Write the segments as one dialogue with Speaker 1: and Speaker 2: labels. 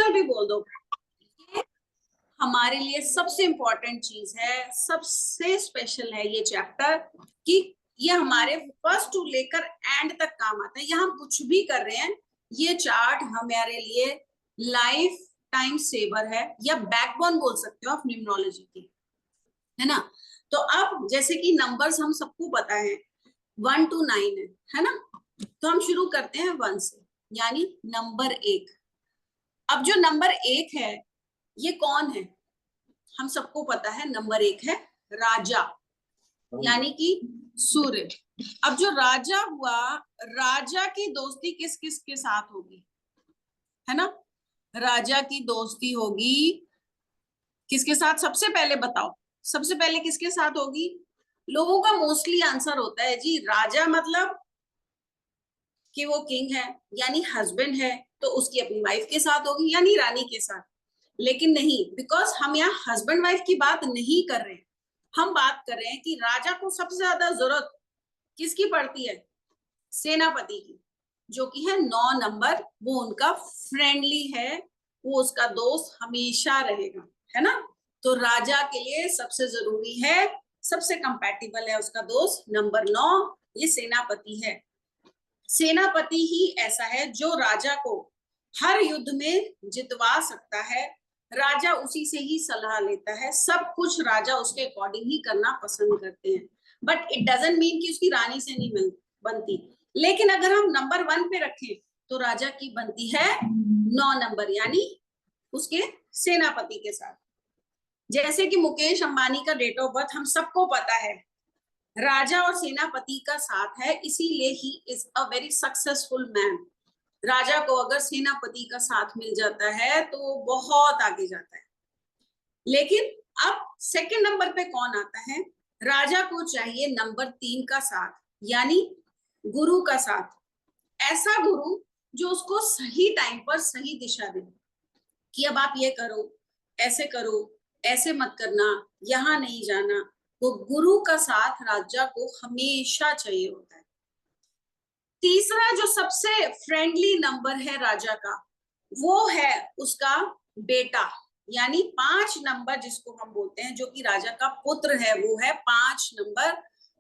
Speaker 1: Special भी बोल दो। ये हमारे लिए सबसे इंपॉर्टेंट चीज है, सबसे स्पेशल है ये चैप्टर, कि ये हमारे फर्स्ट टू लेकर एंड तक काम आता है। यहाँ हम कुछ भी कर रहे हैं, ये चार्ट हमारे लिए लाइफ टाइम सेवर है, या बैकबोन बोल सकते हो आप न्यूमरोलॉजी की, है ना। तो अब जैसे कि नंबर्स हम सबको पता है 1 to 9 है ना। तो हम शुरू करते हैं 1 से, यानी नंबर 1। अब जो नंबर 1 है ये कौन है, हम सबको पता है नंबर 1 है राजा, यानी कि सूर्य। अब जो राजा हुआ, राजा की दोस्ती किस किस के साथ होगी, है ना। राजा की दोस्ती होगी किसके साथ, सबसे पहले बताओ, सबसे पहले किसके साथ होगी। लोगों का मोस्टली आंसर होता है जी राजा मतलब कि वो किंग है, यानी हस्बैंड है, तो उसकी अपनी वाइफ के साथ होगी, यानी रानी के साथ। लेकिन नहीं, बिकॉज हम यहाँ हस्बैंड वाइफ की बात नहीं कर रहे हैं, हम बात कर रहे हैं कि राजा को सबसे ज्यादा जरूरत किसकी पड़ती है, सेनापति की, जो कि है 9 नंबर। वो उनका फ्रेंडली है, वो उसका दोस्त हमेशा रहेगा, है ना। तो राजा के लिए सबसे जरूरी है, सबसे कंपैटिबल है उसका दोस्त नंबर 9, ये सेनापति है। सेनापति ही ऐसा है जो राजा को हर युद्ध में जितवा सकता है। राजा उसी से ही सलाह लेता है, सब कुछ राजा उसके अकॉर्डिंग ही करना पसंद करते हैं। बट इट डजंट मीन कि उसकी रानी से नहीं बनती। लेकिन अगर हम नंबर 1 पे रखें तो राजा की बनती है 9 नंबर, यानी उसके सेनापति के साथ। जैसे कि मुकेश अंबानी का डेट ऑफ बर्थ हम सबको पता है, राजा और सेनापति का साथ है, इसीलिए he is a very successful man. राजा को अगर सेनापति का साथ मिल जाता है तो वो बहुत आगे जाता है। लेकिन अब सेकंड नंबर पे कौन आता है, राजा को चाहिए नंबर 3 का साथ, यानी गुरु का साथ। ऐसा गुरु जो उसको सही टाइम पर सही दिशा दे, कि अब आप ये करो, ऐसे मत करना, यहाँ नहीं जाना। वो गुरु का साथ राजा को हमेशा चाहिए होता है। तीसरा जो सबसे फ्रेंडली नंबर है राजा का, वो है उसका बेटा, यानी 5 नंबर जिसको हम बोलते हैं, जो कि राजा का पुत्र है, वो है 5 नंबर।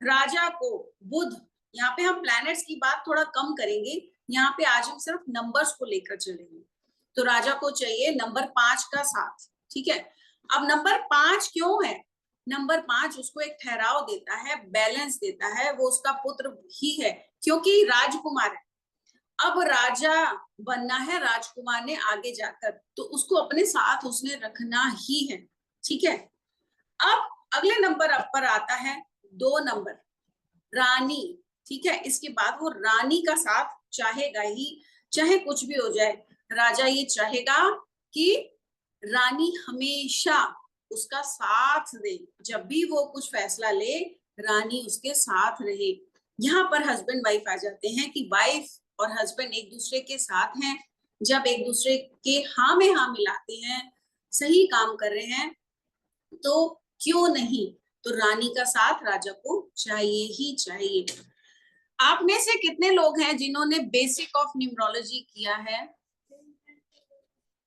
Speaker 1: राजा को बुध, यहाँ पे हम प्लैनेट्स की बात थोड़ा कम करेंगे, यहाँ पे आज हम सिर्फ नंबर्स को लेकर चलेंगे। तो राजा को चाहिए नंबर 5 का साथ, ठीक है। अब नंबर 5 क्यों है, नंबर 5 उसको एक ठहराव देता है, बैलेंस देता है, वो उसका पुत्र ही है, क्योंकि राजकुमार है। अब राजा बनना है राजकुमार ने आगे जाकर, तो उसको अपने साथ उसने रखना ही है, ठीक है। अब अगले नंबर पर आता है 2 नंबर, रानी, ठीक है। इसके बाद वो रानी का साथ चाहेगा ही, चाहे कुछ भी हो जाए। राजा ये चाहेगा कि रानी हमेशा उसका साथ दे, जब भी वो कुछ फैसला ले रानी उसके साथ रहे। यहाँ पर हस्बैंड वाइफ आ जाते हैं कि वाइफ और हस्बैंड एक दूसरे के साथ हैं, जब एक दूसरे के हाँ में हाँ मिलाते हैं, सही काम कर रहे हैं, तो क्यों नहीं, तो रानी का साथ राजा को चाहिए ही चाहिए। आप में से कितने लोग हैं जिन्होंने बेसिक ऑफ न्यूमरोलॉजी किया है,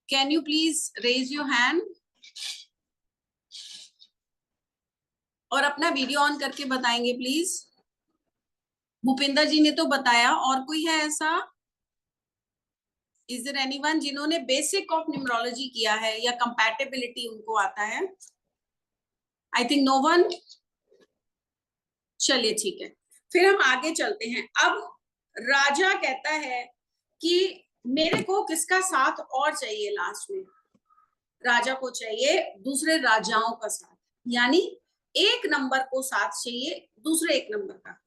Speaker 1: can you please raise your hand, और अपना वीडियो ऑन करके बताएंगे प्लीज। भूपिंदर जी ने तो बताया, और कोई है ऐसा, इज देयर एनीवन जिन्होंने बेसिक ऑफ न्यूमरोलॉजी किया है या कंपैटिबिलिटी उनको आता है। I think no one. चलिए ठीक है, फिर हम आगे चलते हैं। अब राजा कहता है कि मेरे को किसका साथ और चाहिए, लास्ट में राजा को चाहिए दूसरे राजाओं का साथ, यानी 1 नंबर को साथ चाहिए दूसरे 1 नंबर का,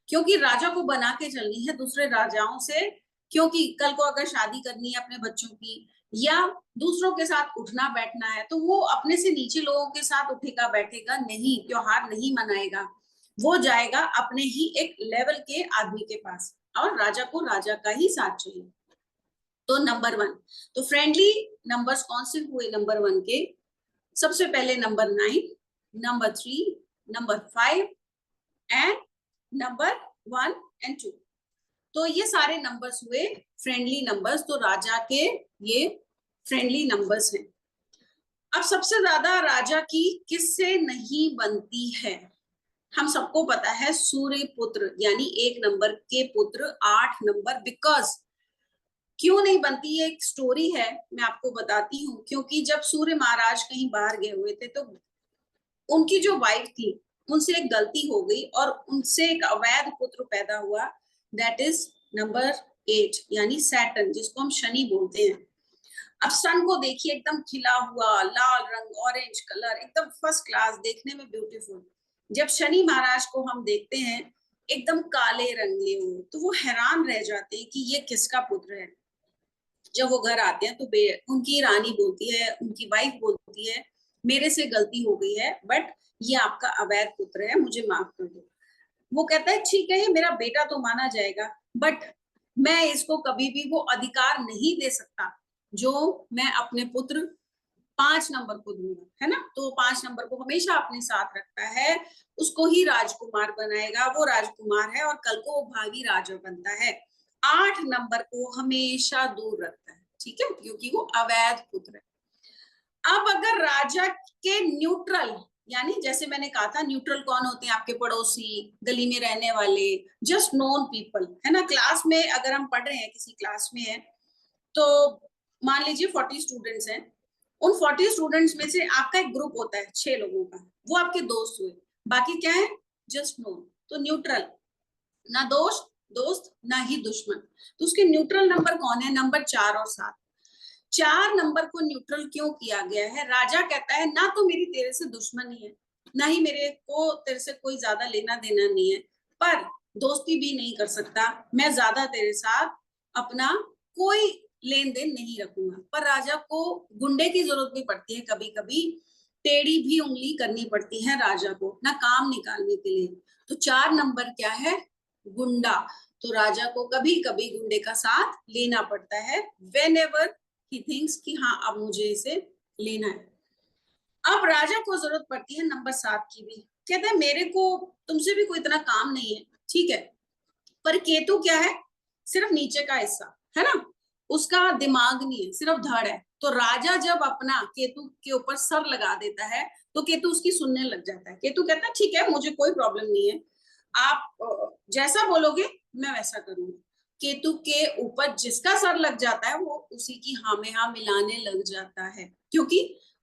Speaker 1: क्योंकि राजा को बना के चलनी है दूसरे राजाओं से। क्योंकि कल को अगर शादी करनी है अपने बच्चों की, या दूसरों के साथ उठना बैठना है, तो वो अपने से नीचे लोगों के साथ उठेगा बैठेगा नहीं, त्योहार नहीं मनाएगा, वो जाएगा अपने ही एक लेवल के आदमी के पास, और राजा को राजा का ही साथ चाहिए। तो नंबर 1, तो फ्रेंडली नंबर्स कौन से हुए नंबर 1 के, सबसे पहले number 9, number 3, number 5 and number 1 and 2। तो ये सारे नंबर्स हुए फ्रेंडली नंबर्स। तो राजा के ये फ्रेंडली नंबर्स हैं। अब सबसे ज्यादा राजा की किससे नहीं बनती है? हम सबको पता है सूर्य पुत्र, यानी 1 नंबर के पुत्र 8 नंबर। बिकॉज क्यों नहीं बनती, ये एक स्टोरी है, मैं आपको बताती हूँ। क्योंकि जब सूर्य महाराज कहीं बाहर गए हुए थे, तो उनकी जो वाइफ थी उनसे एक गलती हो गई और उनसे एक अवैध पुत्र पैदा हुआ, दैट इज नंबर 8, यानी सैटर्न, जिसको हम शनि बोलते हैं। अब सन को देखिए, एकदम खिला हुआ लाल रंग, ऑरेंज कलर, एकदम फर्स्ट क्लास, देखने में ब्यूटीफुल। जब शनि महाराज को हम देखते हैं एकदम काले रंगे हुए, तो वो हैरान रह जाते हैं कि ये किसका पुत्र है। जब वो घर आते हैं तो उनकी रानी बोलती है, उनकी वाइफ बोलती है, मेरे से गलती हो गई है, बट ये आपका अवैध पुत्र है, मुझे माफ कर दो। वो कहता है ठीक है, ये मेरा बेटा तो माना जाएगा, बट मैं इसको कभी भी वो अधिकार नहीं दे सकता जो मैं अपने पुत्र 5 नंबर को दूंगा, है ना। तो 5 नंबर को हमेशा अपने साथ रखता है, उसको ही राजकुमार बनाएगा, वो राजकुमार है और कल को वो भावी राजा बनता है। 8 नंबर को हमेशा दूर रखता है, ठीक है, क्योंकि वो अवैध पुत्र है। अब अगर राजा के न्यूट्रल, यानी जैसे मैंने कहा था, न्यूट्रल कौन होते हैं? आपके पड़ोसी, गली में रहने वाले, जस्ट नोन पीपल, है ना। क्लास में अगर हम पढ़ रहे हैं, किसी क्लास में है, तो मान लीजिए 40 स्टूडेंट्स हैं, उन 40 स्टूडेंट्स में से आपका एक ग्रुप होता है 6 लोगों का, वो आपके दोस्त हुए, बाकी क्या है? Just known. तो न्यूट्रल, ना दोस्त दोस्त ना ही दुश्मन। तो उसके न्यूट्रल नंबर कौन है? नंबर 4 और 7। 4 नंबर को न्यूट्रल क्यों किया गया है? राजा कहता है ना तो मेरी तेरे से दुश्मनी है, ना ही मेरे को तेरे से कोई ज्यादा लेना देना नहीं है, पर दोस्ती भी नहीं कर सकता, मैं ज्यादा तेरे साथ अपना कोई लेन देन नहीं रखूंगा। पर राजा को गुंडे की जरूरत भी पड़ती है, कभी कभी टेढ़ी भी उंगली करनी पड़ती है राजा को अपना काम निकालने के लिए। तो 4 नंबर क्या है? गुंडा। तो राजा को कभी कभी गुंडे का साथ लेना पड़ता है, वेन एवर ही थिंक्स कि हाँ अब मुझे इसे लेना है। अब राजा को जरूरत पड़ती है नंबर 7 की भी। कहते हैं मेरे को तुमसे भी कोई इतना काम नहीं है, ठीक है, पर केतु क्या है? सिर्फ नीचे का हिस्सा है ना, उसका दिमाग नहीं है, सिर्फ धड़ है। तो राजा जब अपना केतु के ऊपर सर लगा देता है, तो केतु उसकी सुनने लग जाता है। केतु कहता है ठीक है, मुझे कोई प्रॉब्लम नहीं है, आप जैसा बोलोगे मैं वैसा करूंगा। केतु के ऊपर जिसका सर लग जाता है, वो उसी की हाँ में हाँ मिलाने लग जाता है, क्योंकि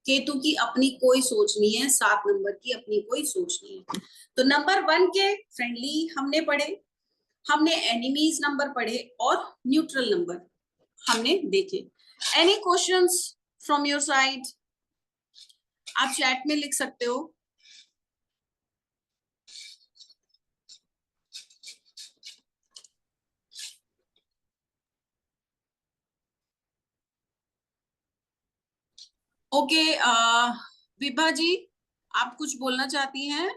Speaker 1: केतु की अपनी कोई सोच नहीं है, 7 नंबर की अपनी कोई सोच नहीं है। तो नंबर 1 के फ्रेंडली हमने पढ़े, हमने एनिमीज नंबर पढ़े, और न्यूट्रल नंबर हमने देखे। Any questions from your side? आप चैट में लिख सकते हो। ओके, विभा जी, आप कुछ बोलना चाहती हैं?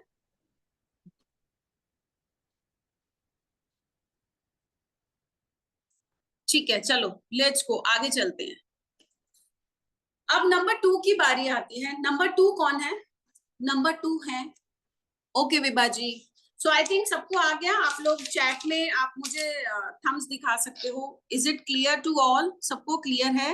Speaker 1: ठीक है, चलो लेट्स गो, आगे चलते हैं। अब नंबर 2 की बारी आती है। नंबर 2 कौन है? नंबर 2 है, okay Vibha ji. So I think सबको आ गया। आप लोग चैट में आप मुझे थम्स दिखा सकते हो। Is it clear to all? सबको क्लियर है?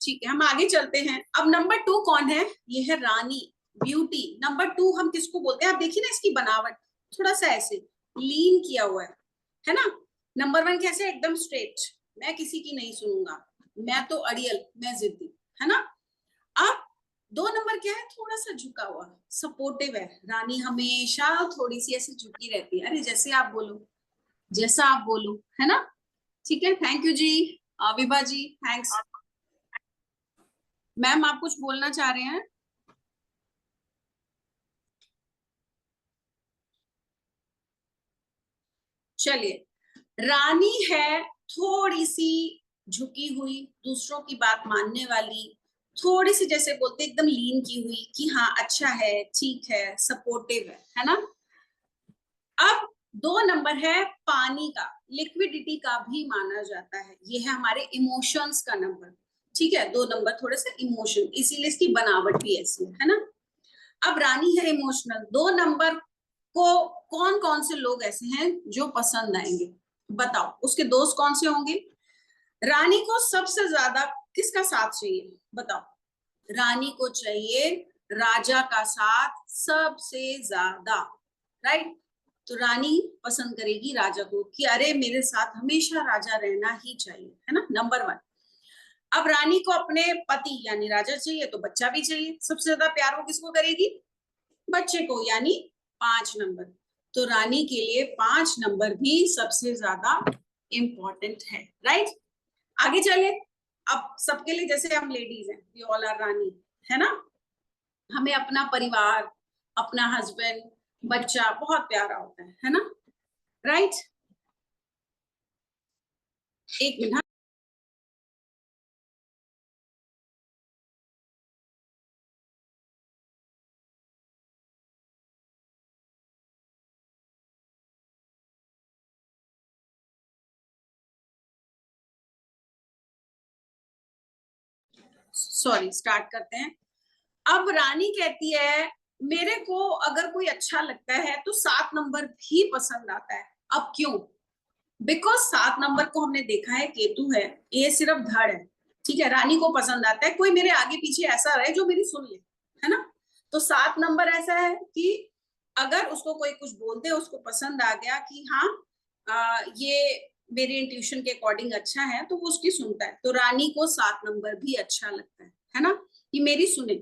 Speaker 1: ठीक है, हम आगे चलते हैं। अब नंबर 2 कौन है? ये है रानी, ब्यूटी। नंबर 2 हम किसको बोलते हैं? आप देखिए ना, इसकी बनावट थोड़ा सा ऐसे लीन किया हुआ है ना। नंबर 1 कैसे? एकदम स्ट्रेट, मैं किसी की नहीं सुनूंगा, मैं तो अड़ियल, मैं जिद्दी, है ना। अब 2 नंबर क्या है? थोड़ा सा झुका हुआ, सपोर्टिव है। रानी हमेशा थोड़ी सी ऐसे झुकी रहती है, अरे जैसे आप बोलो, जैसा आप बोलो, है ना। ठीक है, thank you ji, Vibha ji, thanks. Ma'am आप कुछ बोलना चाह रहे हैं? चलिए, रानी है थोड़ी सी झुकी हुई, दूसरों की बात मानने वाली, थोड़ी सी जैसे बोलते एकदम लीन की हुई कि हाँ अच्छा है, ठीक है, सपोर्टिव है ना। अब 2 नंबर है पानी का, लिक्विडिटी का भी माना जाता है, ये है हमारे इमोशंस का नंबर। ठीक है, 2 नंबर थोड़े से इमोशन, इसीलिए इसकी बनावट भी ऐसी है ना। अब रानी है इमोशनल। 2 नंबर को कौन कौन से लोग ऐसे हैं जो पसंद आएंगे? बताओ उसके दोस्त कौन से होंगे? रानी को सबसे ज्यादा किसका साथ चाहिए बताओ? रानी को चाहिए राजा का साथ सबसे ज्यादा, राइट? तो रानी पसंद करेगी राजा को कि अरे मेरे साथ हमेशा राजा रहना ही चाहिए, है ना, नंबर वन। अब रानी को अपने पति यानी राजा चाहिए तो बच्चा भी चाहिए। सबसे ज्यादा प्यार वो किसको करेगी? बच्चे को, यानी 5 नंबर। तो रानी के लिए 5 नंबर भी सबसे ज्यादा इंपॉर्टेंट है, राइट? आगे चले। अब सबके लिए, जैसे हम लेडीज हैं, वी ऑल आर रानी, है ना? हमें अपना परिवार, अपना हस्बैंड, बच्चा बहुत प्यारा होता है ना? राइट? एक मिनट। सॉरी, स्टार्ट करते हैं। अब रानी कहती है मेरे को अगर कोई अच्छा लगता है तो 7 नंबर भी पसंद आता है। अब क्यों? बिकॉज 7 नंबर को हमने देखा है केतु है, ये सिर्फ धड़ है, ठीक है? रानी को पसंद आता है कोई मेरे आगे पीछे ऐसा रहे जो मेरी सुन ले, है ना? तो 7 नंबर ऐसा है कि अगर उसको कोई कुछ बोल दे, उसको पसंद आ गया कि हाँ ये मेरे इंट्यूशन के अकॉर्डिंग अच्छा है, तो वो उसकी सुनता है। तो रानी को 7 नंबर भी अच्छा लगता है ना, कि मेरी सुने।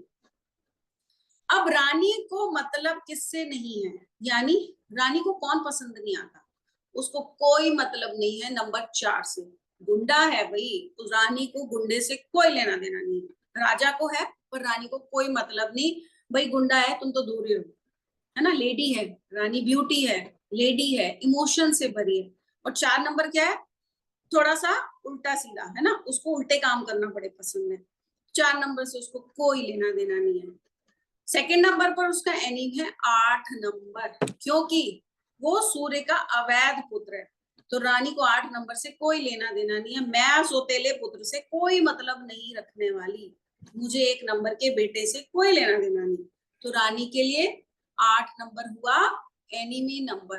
Speaker 1: अब रानी को मतलब किससे नहीं है, यानी रानी को कौन पसंद नहीं आता? उसको कोई मतलब नहीं है नंबर 4 से। गुंडा है भाई, तो रानी को गुंडे से कोई लेना देना नहीं है। राजा को है पर रानी को कोई मतलब नहीं। भाई गुंडा है, तुम तो दूर ही रहो, है ना? लेडी है रानी, ब्यूटी है, लेडी है, इमोशन से भरी है। और 4 नंबर क्या है? थोड़ा सा उल्टा सीधा, है ना? उसको उल्टे काम करना बड़े पसंद है। 4 नंबर से उसको कोई लेना देना नहीं है। सेकंड नंबर पर उसका एनिम है 8 नंबर, क्योंकि वो सूर्य का अवैध पुत्र है। तो रानी को 8 नंबर से कोई लेना देना नहीं है। मैं सौतेले पुत्र से कोई मतलब नहीं रखने वाली, मुझे 1 नंबर के बेटे से कोई लेना देना नहीं। तो रानी के लिए 8 नंबर हुआ एनिमी नंबर।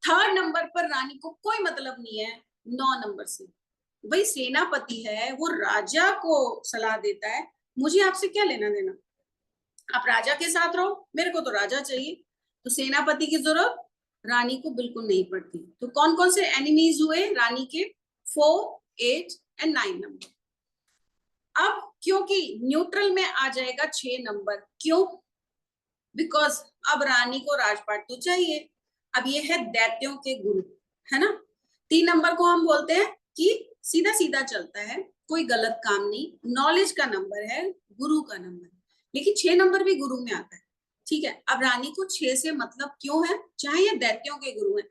Speaker 1: थर्ड नंबर पर रानी को कोई मतलब नहीं है 9 नंबर से। भाई सेनापति है, वो राजा को सलाह देता है, मुझे आपसे क्या लेना देना? आप राजा के साथ रहो, मेरे को तो राजा चाहिए। तो सेनापति की जरूरत रानी को बिल्कुल नहीं पड़ती। तो कौन कौन से एनिमीज हुए रानी के? 4, 8 एंड 9 नंबर। अब क्योंकि न्यूट्रल में आ जाएगा 6 नंबर, क्यों? बिकॉज अब रानी को राजपाट तो चाहिए। अब ये है दैत्यों के गुरु, है ना? 3 नंबर को हम बोलते हैं कि सीधा सीधा चलता है, कोई गलत काम नहीं, नॉलेज का नंबर है, गुरु का नंबर। लेकिन 6 नंबर भी गुरु में आता है, ठीक है? अब रानी को 6 से मतलब क्यों है? चाहे ये दैत्यों के गुरु है,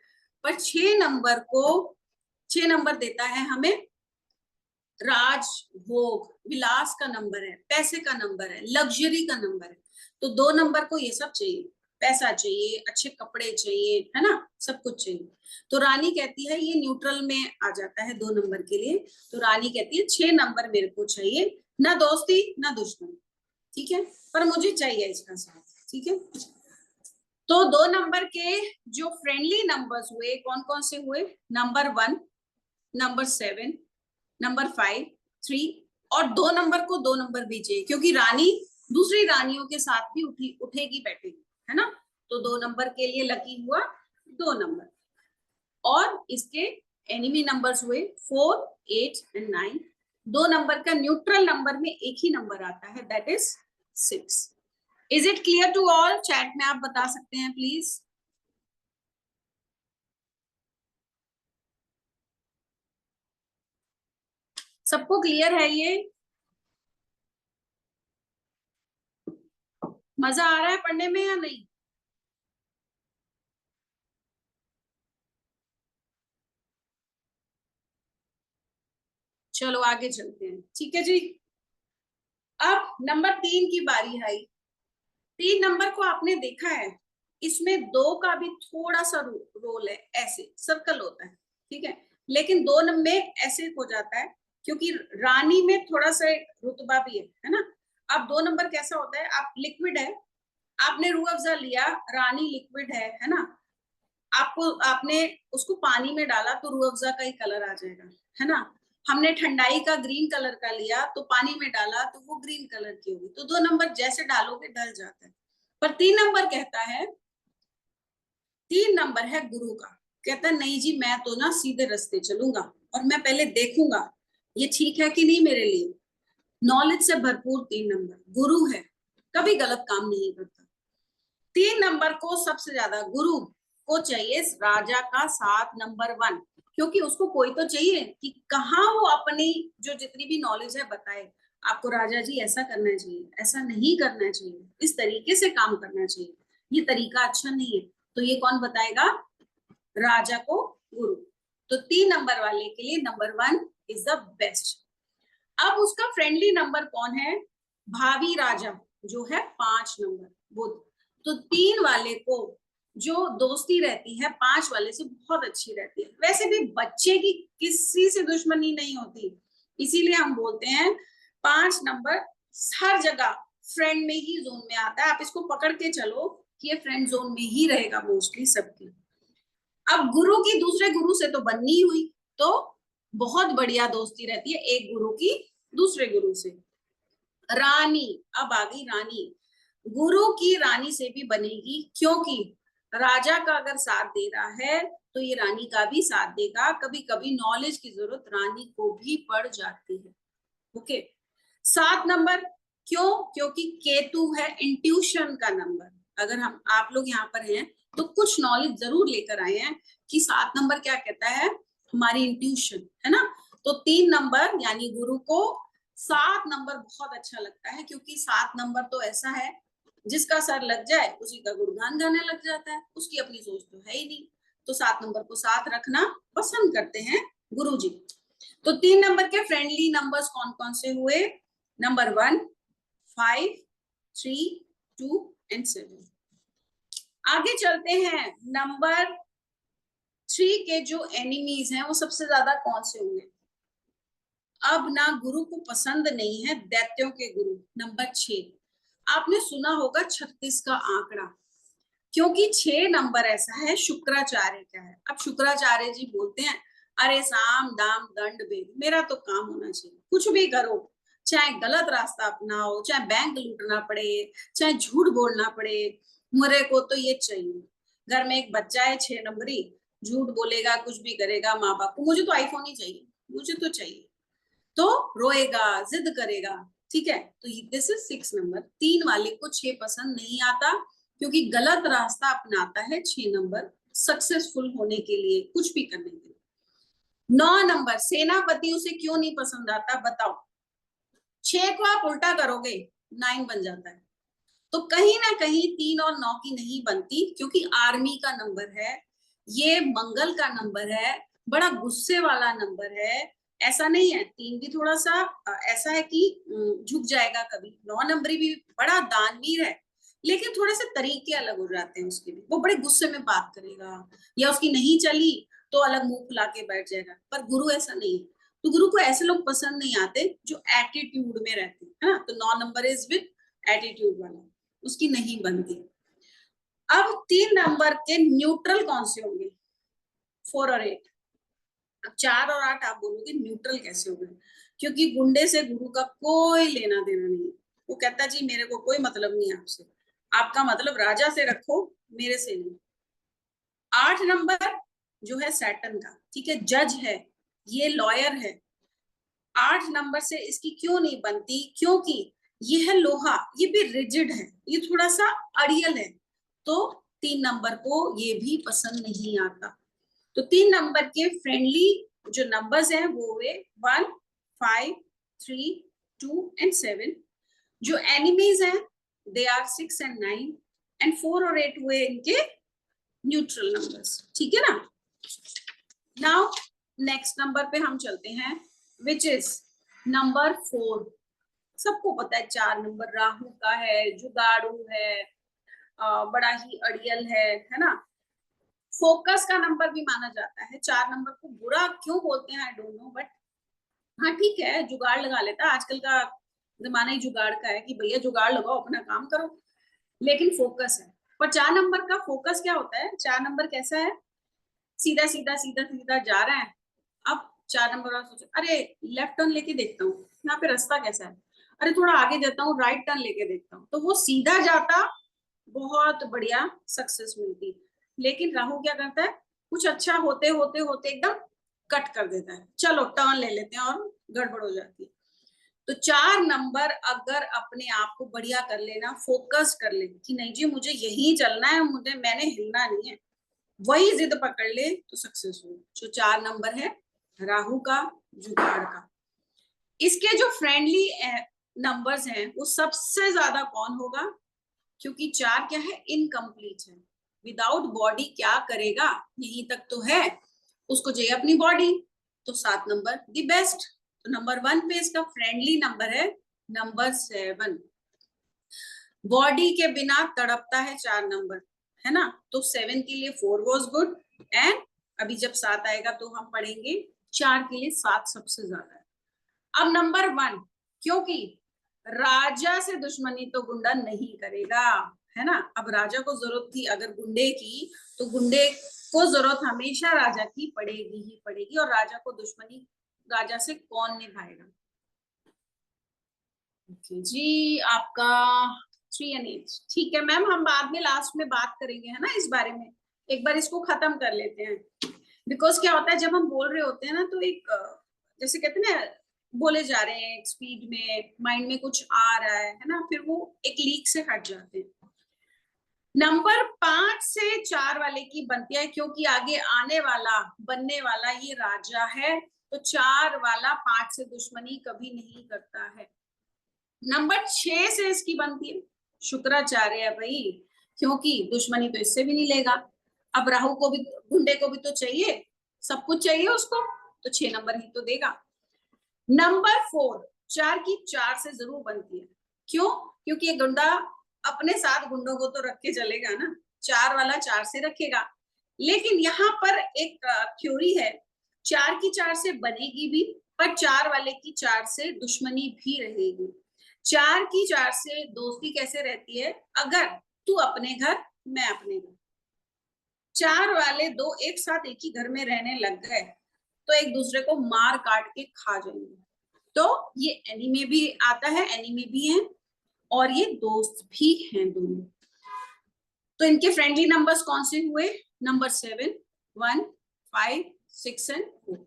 Speaker 1: पर 6 नंबर को, 6 नंबर देता है हमें राज, भोग, विलास का नंबर है, पैसे का नंबर है, लग्जरी का नंबर है। तो 2 नंबर को ये सब चाहिए, पैसा चाहिए, अच्छे कपड़े चाहिए, है ना? सब कुछ चाहिए। तो रानी कहती है ये न्यूट्रल में आ जाता है 2 नंबर के लिए। तो रानी कहती है 6 नंबर मेरे को चाहिए, ना दोस्ती ना दुश्मनी, ठीक है, पर मुझे चाहिए इसका साथ, ठीक है? तो 2 नंबर के जो फ्रेंडली नंबर्स हुए कौन कौन से हुए? Number 1, number 7, number 5, 3। और 2 नंबर को 2 नंबर भी चाहिए, क्योंकि रानी दूसरी रानियों के साथ भी उठेगी बैठेगी, है ना? तो 2 नंबर के लिए लकी हुआ 2 नंबर। और इसके एनिमी नंबर्स हुए 4, 8 एंड 9। 2 नंबर का न्यूट्रल नंबर में एक ही नंबर आता है, that is 6। Is it clear to all? Chat में आप बता सकते हैं प्लीज। सबको क्लियर है ये? मजा आ रहा है पढ़ने में या नहीं? चलो आगे चलते हैं, ठीक है जी। अब नंबर 3 की बारी आई। 3 नंबर को आपने देखा है, इसमें 2 का भी थोड़ा सा रोल है, ऐसे सर्कल होता है, ठीक है? लेकिन 2 नंबर में ऐसे हो जाता है, क्योंकि रानी में थोड़ा सा एक रुतबा भी है ना? अब 2 नंबर कैसा होता है? आप लिक्विड है, आपने रूह अफ़ज़ा लिया, रानी लिक्विड है ना? आपने उसको पानी में डाला तो रूह अफ़ज़ा का ही कलर आ जाएगा, है ना। हमने ठंडाई का ग्रीन कलर का लिया तो पानी में डाला तो वो ग्रीन कलर की होगी। तो 2 नंबर जैसे डालोगे ढल जाता है। पर 3 नंबर कहता है, 3 नंबर है गुरु का। कहता है नहीं जी, मैं तो ना सीधे रास्ते चलूंगा और मैं पहले देखूंगा ये ठीक है कि नहीं मेरे लिए। नॉलेज से भरपूर 3 नंबर गुरु है, कभी गलत काम नहीं करता। 3 नंबर को सबसे ज्यादा गुरु को चाहिए राजा का साथ, नंबर 1, क्योंकि उसको कोई तो चाहिए कि कहाँ वो अपनी जो जितनी भी नॉलेज है बताए। आपको राजा जी ऐसा करना चाहिए, ऐसा नहीं करना चाहिए, इस तरीके से काम करना चाहिए, ये तरीका अच्छा नहीं है। तो ये कौन बताएगा? राजा को गुरु। तो 3 नंबर वाले के लिए नंबर 1 इज द बेस्ट। अब उसका फ्रेंडली नंबर कौन है? भावी राजा, जो है 5 नंबर बुध। तो 3 वाले को जो दोस्ती रहती है 5 वाले से बहुत अच्छी रहती है। वैसे भी बच्चे की किसी से दुश्मनी नहीं होती, इसीलिए हम बोलते हैं 5 नंबर हर जगह फ्रेंड में ही जोन में आता है। आप इसको पकड़ के चलो कि ये फ्रेंड जोन में ही रहेगा मोस्टली सबकी। अब गुरु की दूसरे गुरु से तो बननी हुई, तो बहुत बढ़िया दोस्ती रहती है एक गुरु की दूसरे गुरु से। रानी, अब आ गई रानी। गुरु की रानी से भी बनेगी, क्योंकि राजा का अगर साथ दे रहा है तो ये रानी का भी साथ देगा। कभी कभी नॉलेज की जरूरत रानी को भी पड़ जाती है। ओके। 7 नंबर क्यों? क्योंकि केतु है इंट्यूशन का नंबर। अगर हम आप लोग यहाँ पर हैं तो कुछ नॉलेज जरूर लेकर आए हैं कि 7 नंबर क्या कहता है, हमारी इंट्यूशन, है ना। तो 3 नंबर यानी गुरु को 7 नंबर बहुत अच्छा लगता है, क्योंकि 7 नंबर तो ऐसा है जिसका सर लग जाए उसी का गुणगान गाने लग जाता है, उसकी अपनी सोच तो है ही नहीं। तो 7 नंबर को साथ रखना पसंद करते हैं गुरु जी। तो 3 नंबर के फ्रेंडली नंबर्स कौन कौन से हुए? Number 1, 5, 3, 2 and 7। आगे चलते हैं। नंबर 3 के जो एनिमीज हैं वो सबसे ज्यादा कौन से होंगे? अब ना गुरु को पसंद नहीं है दैत्यों के गुरु। नंबर 6, आपने सुना होगा 36 का आंकड़ा, क्योंकि 6 नंबर ऐसा है शुक्राचार्य का है। अब शुक्राचार्य जी बोलते हैं अरे साम दाम दंड भेद, मेरा तो काम होना चाहिए, कुछ भी करो, चाहे गलत रास्ता अपनाओ, चाहे बैंक लूटना पड़े, चाहे झूठ बोलना पड़े, मेरे को तो ये चाहिए। घर में एक बच्चा है 6 नंबरी, झूठ बोलेगा, कुछ भी करेगा, माँ बाप को मुझे तो आईफोन ही चाहिए, मुझे तो चाहिए, तो रोएगा, जिद करेगा। ठीक है, तो दिस इज 6 नंबर। 3 वाले को 6 पसंद नहीं आता, क्योंकि गलत रास्ता अपनाता है 6 नंबर सक्सेसफुल होने के लिए, कुछ भी करने के लिए। 9 नंबर सेनापति, उसे क्यों नहीं पसंद आता बताओ? 6 को आप उल्टा करोगे 9 बन जाता है। तो कहीं ना कहीं 3 और 9 की नहीं बनती, क्योंकि आर्मी का नंबर है, ये मंगल का नंबर है, बड़ा गुस्से वाला नंबर है। ऐसा नहीं है, 3 भी थोड़ा सा ऐसा है कि झुक जाएगा कभी। 9 नंबरी भी बड़ा दानवीर है, लेकिन थोड़े से तरीके अलग हो जाते हैं उसके भी। वो बड़े गुस्से में बात करेगा, या उसकी नहीं चली तो अलग मुंह फुला के बैठ जाएगा। पर गुरु ऐसा नहीं है। तो गुरु को ऐसे लोग पसंद नहीं आते जो एटीट्यूड में रहते हैं, है ना। तो 9 नंबर इज विद एटीट्यूड वाला, उसकी नहीं बनती। अब 3 नंबर के न्यूट्रल कौन से होंगे? 4 और 8। अब 4 और 8 आप बोलोगे न्यूट्रल कैसे हो गए? क्योंकि गुंडे से गुरु का कोई लेना देना नहीं है। वो कहता जी मेरे को कोई मतलब नहीं है आपसे, आपका मतलब राजा से रखो, मेरे से नहीं। 8 नंबर जो है सैटर्न का, ठीक है, जज है, ये लॉयर है। 8 नंबर से इसकी क्यों नहीं बनती? क्योंकि ये है लोहा, ये भी रिजिड है, ये थोड़ा सा अड़ियल है, तो 3 नंबर को ये भी पसंद नहीं आता। तो 3 नंबर के फ्रेंडली जो नंबर्स हैं वो हुए 1, 5, 3, 2 एंड 7। जो एनिमीज हैं दे आर 6 एंड 9, एंड 4 और 8 हुए इनके न्यूट्रल नंबर्स। ठीक है ना। नाउ नेक्स्ट नंबर पे हम चलते हैं, विच इज नंबर 4। सबको पता है 4 नंबर राहु का है, जुगाड़ू है, बड़ा ही अड़ियल है ना। फोकस का नंबर भी माना जाता है। 4 नंबर को बुरा क्यों बोलते हैं आई डोंट नो, बट हाँ ठीक है, जुगाड़ लगा लेता है। आजकल का जमाना ही जुगाड़ का है कि भैया जुगाड़ लगाओ, अपना काम करो, लेकिन फोकस है। पर 4 नंबर का फोकस क्या होता है? 4 नंबर कैसा है? सीधा सीधा सीधा सीधा जा रहे हैं। अब 4 नंबर वाला सोचे अरे लेफ्ट टर्न लेके देखता हूँ यहाँ पे रास्ता कैसा है, अरे थोड़ा आगे जाता हूँ, राइट टर्न लेके देखता हूँ, तो वो सीधा जाता, बहुत बढ़िया सक्सेस मिलती। लेकिन राहु क्या करता है, कुछ अच्छा होते होते होते एकदम कट कर देता है, चलो टर्न ले लेते हैं, और गड़बड़ हो जाती है। तो 4 नंबर अगर अपने आप को बढ़िया कर लेना, फोकस कर ले कि नहीं जी मुझे यही चलना है, मुझे मैंने हिलना नहीं है, वही जिद पकड़ ले तो सक्सेस हो। जो 4 नंबर है राहु का, जुगाड़ का। इसके जो फ्रेंडली नंबर्स हैं वो सबसे ज्यादा कौन होगा, क्योंकि 4 क्या है, इनकम्प्लीट है, विदाउट बॉडी क्या करेगा, यहीं तक तो है, उसको चाहिए अपनी बॉडी, तो 7 नंबर द बेस्ट। तो नंबर 1 पे इसका फ्रेंडली नंबर है नंबर 7। बॉडी के बिना तड़पता है 4 नंबर, है ना, तो 7 के लिए 4 वॉज गुड, एंड अभी जब 7 आएगा तो हम पढ़ेंगे 4 के लिए 7 सबसे ज्यादा है। अब नंबर 1, क्योंकि राजा से दुश्मनी तो गुंडा नहीं करेगा, है ना। अब राजा को जरूरत थी अगर गुंडे की, तो गुंडे को जरूरत हमेशा राजा की पड़ेगी ही पड़ेगी, और राजा को दुश्मनी राजा से कौन निभाएगा। ओके जी, आपका 3 and 8 ठीक है मैम, हम बाद में लास्ट में बात करेंगे, है ना, इस बारे में। एक बार इसको खत्म कर लेते हैं, बिकॉज क्या होता है जब हम बोल रहे होते हैं ना, तो एक जैसे कहते हैं ना, बोले जा रहे हैं स्पीड में, माइंड में कुछ आ रहा है ना, फिर वो एक लीक से हट जाते हैं। नंबर 5 से 4 वाले की बनती है, क्योंकि आगे आने वाला बनने वाला ये राजा है, तो 4 वाला 5 से दुश्मनी कभी नहीं करता है। नंबर 6 से इसकी बनती है, शुक्राचार्य है भाई, क्योंकि दुश्मनी तो इससे भी नहीं लेगा। अब राहु को भी, गुंडे को भी तो चाहिए, सब कुछ चाहिए उसको, तो 6 नंबर ही तो देगा। नंबर 4, 4 की 4 से जरूर बनती है, क्यों, क्योंकि ये गुंडा अपने साथ गुंडों को तो रख के चलेगा ना, 4 वाला 4 से रखेगा। लेकिन यहाँ पर एक थ्योरी है, 4 की 4 से बनेगी भी, पर 4 वाले की 4 से दुश्मनी भी रहेगी। 4 की 4 से दोस्ती कैसे रहती है, अगर तू अपने घर मैं अपने घर, 4 वाले दो एक साथ एक ही घर में रहने लग गए तो एक दूसरे को मार काट के खा जाएंगे। तो ये एनिमी भी आता है, एनिमी भी है, और ये दोस्त भी हैं दोनों। तो इनके फ्रेंडली नंबर्स कौन से हुए, नंबर 7, 1, 5, 6 एंड 4।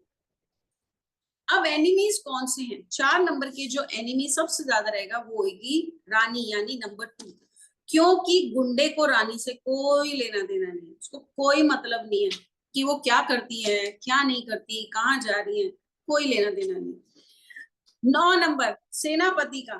Speaker 1: अब एनिमीज कौन से हैं, 4 नंबर के जो एनिमी सबसे ज्यादा रहेगा वो होगी रानी, यानी नंबर 2, क्योंकि गुंडे को रानी से कोई लेना देना नहीं, उसको कोई मतलब नहीं है कि वो क्या करती है क्या नहीं करती, कहाँ जा रही है, कोई लेना देना नहीं। 9 नंबर सेनापति का,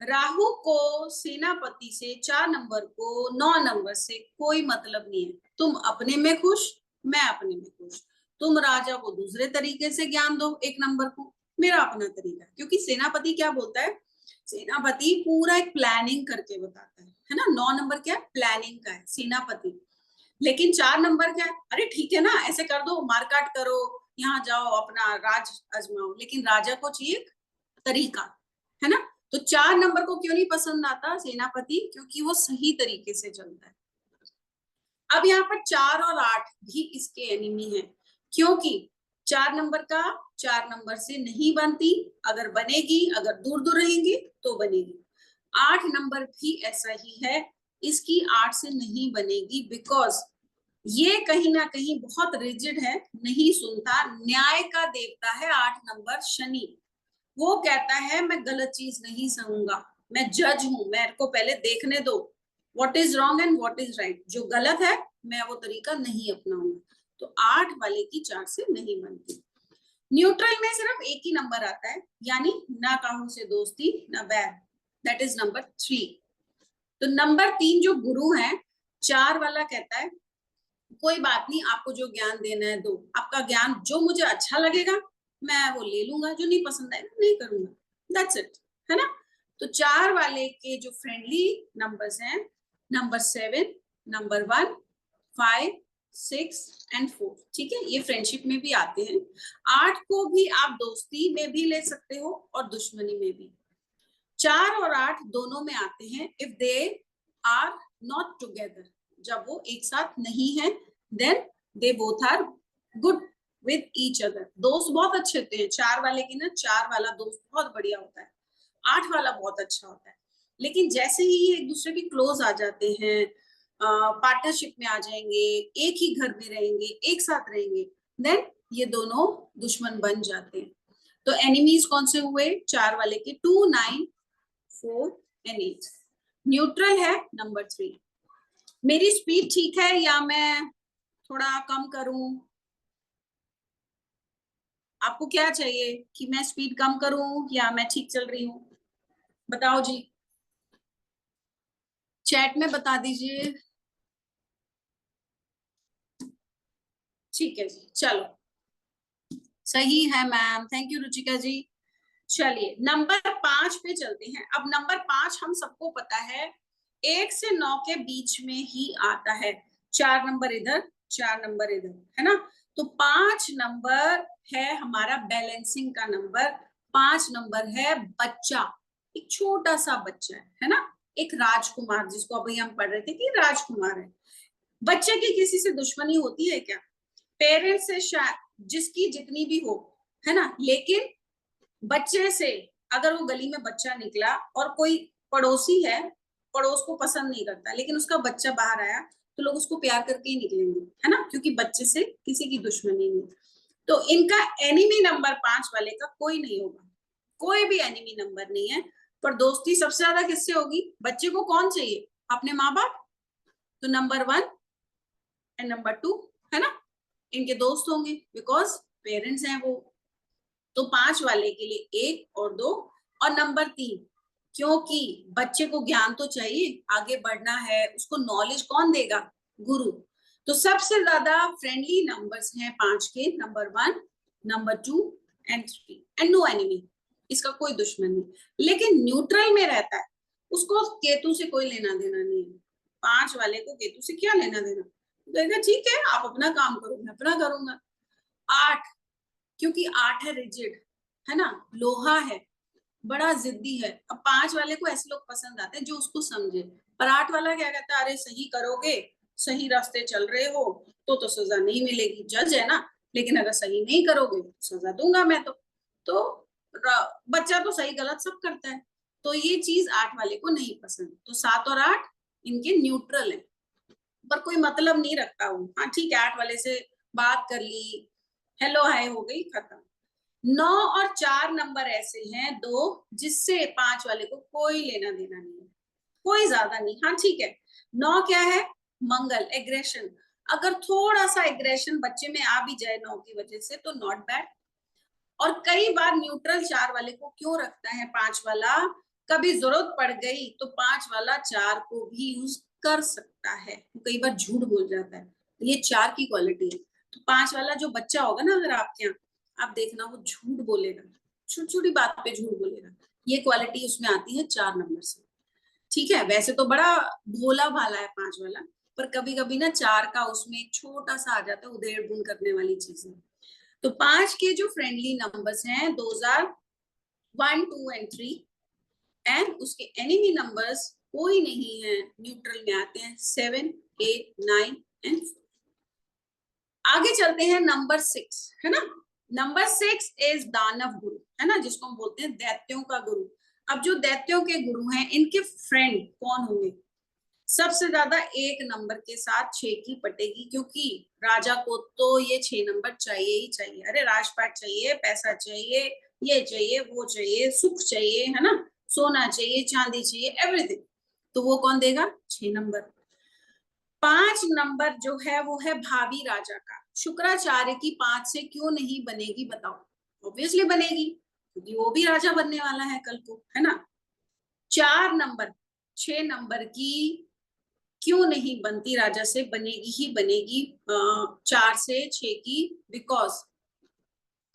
Speaker 1: राहु को सेनापति से 4 नंबर को 9 नंबर से कोई मतलब नहीं है, तुम अपने में खुश मैं अपने में खुश, तुम राजा को दूसरे तरीके से ज्ञान दो, 1 नंबर को मेरा अपना तरीका, क्योंकि सेनापति क्या बोलता है, सेनापति पूरा एक प्लानिंग करके बताता है ना। 9 नंबर क्या है, प्लानिंग का है सेनापति, लेकिन 4 नंबर क्या है, अरे ठीक है ना ऐसे कर दो, मारकाट करो, यहाँ जाओ अपना राज आजमाओ, लेकिन राजा को चाहिए तरीका, है ना। तो 4 नंबर को क्यों नहीं पसंद आता सेनापति, क्योंकि वो सही तरीके से चलता है। अब यहाँ पर 4 और 8 भी इसके एनिमी हैं, क्योंकि 4 नंबर का 4 नंबर से नहीं बनती, अगर बनेगी, अगर दूर दूर रहेंगी तो बनेगी। 8 नंबर भी ऐसा ही है, इसकी 8 से नहीं बनेगी, बिकॉज ये कहीं ना कहीं बहुत रिजिड है, नहीं सुनता, न्याय का देवता है 8 नंबर शनि, वो कहता है मैं गलत चीज नहीं सहूंगा, मैं जज हूं, मेरे को पहले देखने दो what is wrong and what is right, जो गलत है मैं वो तरीका नहीं अपनाऊंगा। तो 8 वाले की 4 से नहीं बनती। न्यूट्रल में सिर्फ एक ही नंबर आता है, यानी ना काहू से दोस्ती ना बैर, दैट इज नंबर 3। तो नंबर 3 जो गुरु है, 4 वाला कहता है कोई बात नहीं, आपको जो ज्ञान देना है दो, आपका ज्ञान जो मुझे अच्छा लगेगा मैं वो ले लूंगा, जो नहीं पसंद आएगा नहीं करूंगा, दैट्स इट, है ना। तो 4 वाले के जो फ्रेंडली नंबर्स हैं, नंबर 7, नंबर 1, 5, 6 एंड 4, ठीक है, ये फ्रेंडशिप में भी आते हैं। 8 को भी आप दोस्ती में भी ले सकते हो और दुश्मनी में भी। 4 और 8 दोनों में आते हैं if they are not together, जब वो एक साथ नहीं है, then they both are good with each other, दोस्त बहुत अच्छे होते हैं। 4 वाले की ना, 4 वाला दोस्त बहुत बढ़िया होता है, 8 वाला बहुत अच्छा होता है। लेकिन जैसे ही ये एक दूसरे के क्लोज आ जाते हैं, पार्टनरशिप में आ जाएंगे, एक ही घर में रहेंगे, एक साथ रहेंगे, देन ये दोनों दुश्मन बन जाते हैं। तो एनिमीज कौन से हुए? 4 वाले के 2, 9, 4 एंड 8। न्यूट्रल है नंबर 3। मेरी स्पीड ठीक है या मैं थोड़ा कम करूं? आपको क्या चाहिए कि मैं स्पीड कम करूं या मैं ठीक चल रही हूँ? बताओ जी, चैट में बता दीजिए। ठीक है जी, चलो सही है मैम, थैंक यू रुचिका जी। चलिए नंबर 5 पे चलते हैं। अब नंबर 5 हम सबको पता है 1 से 9 के बीच में ही आता है। 4 नंबर इधर, 4 नंबर इधर, है ना? तो 5 नंबर है हमारा बैलेंसिंग का नंबर। 5 नंबर है बच्चा, एक छोटा सा बच्चा है ना? एक राजकुमार, जिसको अभी हम पढ़ रहे थे कि राजकुमार है। बच्चे की किसी से दुश्मनी होती है क्या? पेरेंट्स से शायद जिसकी जितनी भी हो, है ना, लेकिन बच्चे से, अगर वो गली में बच्चा निकला और कोई पड़ोसी है, पड़ोस को पसंद नहीं करता, लेकिन उसका बच्चा बाहर आया, तो लोग उसको प्यार करके ही निकलेंगे, है ना, क्योंकि बच्चे से किसी की दुश्मनी नहीं। तो इनका एनिमी नंबर 5 वाले का कोई नहीं होगा, कोई भी एनिमी नंबर नहीं है। पर दोस्ती सबसे ज्यादा किससे होगी? बच्चे को कौन चाहिए? अपने माँ बाप। तो नंबर 1 एंड नंबर 2, है ना, इनके दोस्त होंगे, बिकॉज पेरेंट्स हैं वो। तो 5 वाले के लिए 1 और 2। और नंबर 3, क्योंकि बच्चे को ज्ञान तो चाहिए, आगे बढ़ना है, उसको नॉलेज कौन देगा? गुरु। तो सबसे ज्यादा फ्रेंडली नंबर्स हैं 5 के, number 1, number 2 and 3, and no enemy, इसका कोई दुश्मन नहीं। लेकिन न्यूट्रल में रहता है, उसको केतु से कोई लेना देना नहीं है। 5 वाले को केतु से क्या लेना देना? कहेगा ठीक है, आप अपना काम करो, मैं अपना करूंगा। 8, क्योंकि 8 है रिजिड, है ना, लोहा है, बड़ा जिद्दी है। अब 5 वाले को ऐसे लोग पसंद आते हैं जो उसको समझे। पर 8 वाला क्या कहता है? अरे सही करोगे, सही रास्ते चल रहे हो तो सजा नहीं मिलेगी, जज है ना, लेकिन अगर सही नहीं करोगे तो सजा दूंगा मैं। तो बच्चा तो सही गलत सब करता है। तो ये चीज 8 वाले को नहीं पसंद। तो 7 और 8 इनके न्यूट्रल है, पर कोई मतलब नहीं रखता हूँ। हाँ ठीक है, 8 वाले से बात कर ली, हेलो हाय हो गई, खत्म। 9 और 4 नंबर ऐसे हैं दो, जिससे 5 वाले को कोई लेना देना नहीं है, कोई ज्यादा नहीं। हाँ ठीक है, 9 क्या है? मंगल, एग्रेशन। अगर थोड़ा सा एग्रेशन बच्चे में आ भी जाए 9 की वजह से तो नॉट बैड। और कई बार न्यूट्रल 4 वाले को क्यों रखता है 5 वाला? कभी जरूरत पड़ गई तो 5 वाला 4 को भी यूज कर सकता है, कई बार झूठ बोल जाता है, ये 4 की क्वालिटी है। तो 5 वाला जो बच्चा होगा ना अगर आपके यहाँ, आप देखना वो झूठ बोलेगा, छोटी छोटी बात पे झूठ बोलेगा। ये क्वालिटी उसमें आती है 4 नंबर से। ठीक है, वैसे तो बड़ा भोला भाला है 5 वाला, पर कभी कभी ना 4 का उसमें एक छोटा सा आ जाता है उधेड़ बुन करने वाली चीजें। तो 5 के जो फ्रेंडली नंबर्स हैं, दोज आर 1, 2 एंड 3। एंड उसके एनिमी नंबर्स कोई नहीं है, न्यूट्रल में आते हैं 7, 8, 9 एंड 4। आगे चलते हैं नंबर 6, है ना। नंबर 6 इज दानव गुरु, है ना, जिसको हम बोलते हैं दैत्यों का गुरु। अब जो दैत्यों के गुरु हैं, इनके फ्रेंड कौन होंगे? सबसे ज्यादा 1 नंबर के साथ 6 की पटेगी, क्योंकि राजा को तो ये 6 नंबर चाहिए ही चाहिए। अरे राजपाट चाहिए, पैसा चाहिए, ये चाहिए, वो चाहिए, सुख चाहिए, है ना, सोना चाहिए, चांदी चाहिए, एवरीथिंग। तो वो कौन देगा? 6 नंबर। 5 नंबर जो है वो है भावी राजा का। शुक्राचार्य की 5 से क्यों नहीं बनेगी बताओ? ऑब्वियसली बनेगी, क्योंकि वो भी राजा बनने वाला है कल को, है ना। 4 नंबर, 6 नंबर की क्यों नहीं बनती? राजा से बनेगी ही बनेगी 4 से 6 की, बिकॉज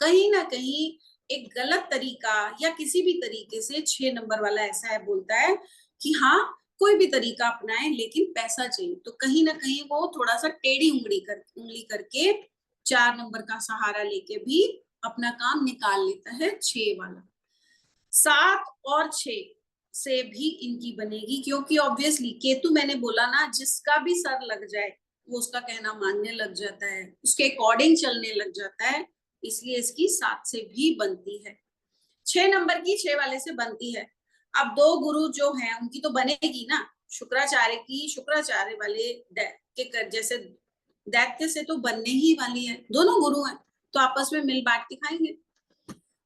Speaker 1: कहीं ना कहीं एक गलत तरीका या किसी भी तरीके से 6 नंबर वाला ऐसा है, बोलता है कि हाँ कोई भी तरीका अपनाए लेकिन पैसा चाहिए। तो कहीं ना कहीं वो थोड़ा सा टेढ़ी उंगली करके 4 नंबर का सहारा लेके भी अपना काम निकाल लेता है 6 वाला। 7 और 6 से भी इनकी बनेगी, क्योंकि ऑब्वियसली केतु, मैंने बोला ना, जिसका भी सर लग जाए वो उसका कहना मानने लग जाता है, उसके अकॉर्डिंग चलने लग जाता है, इसलिए इसकी 7 से भी बनती है। 6 नंबर की 6 वाले से बनती है। अब दो गुरु जो हैं उनकी तो बनेगी ना, शुक्राचार्य की शुक्राचार्य वाले के जैसे दैत्य से तो बनने ही वाली है, दोनों गुरु हैं तो आपस में मिल बांट के खाएंगे।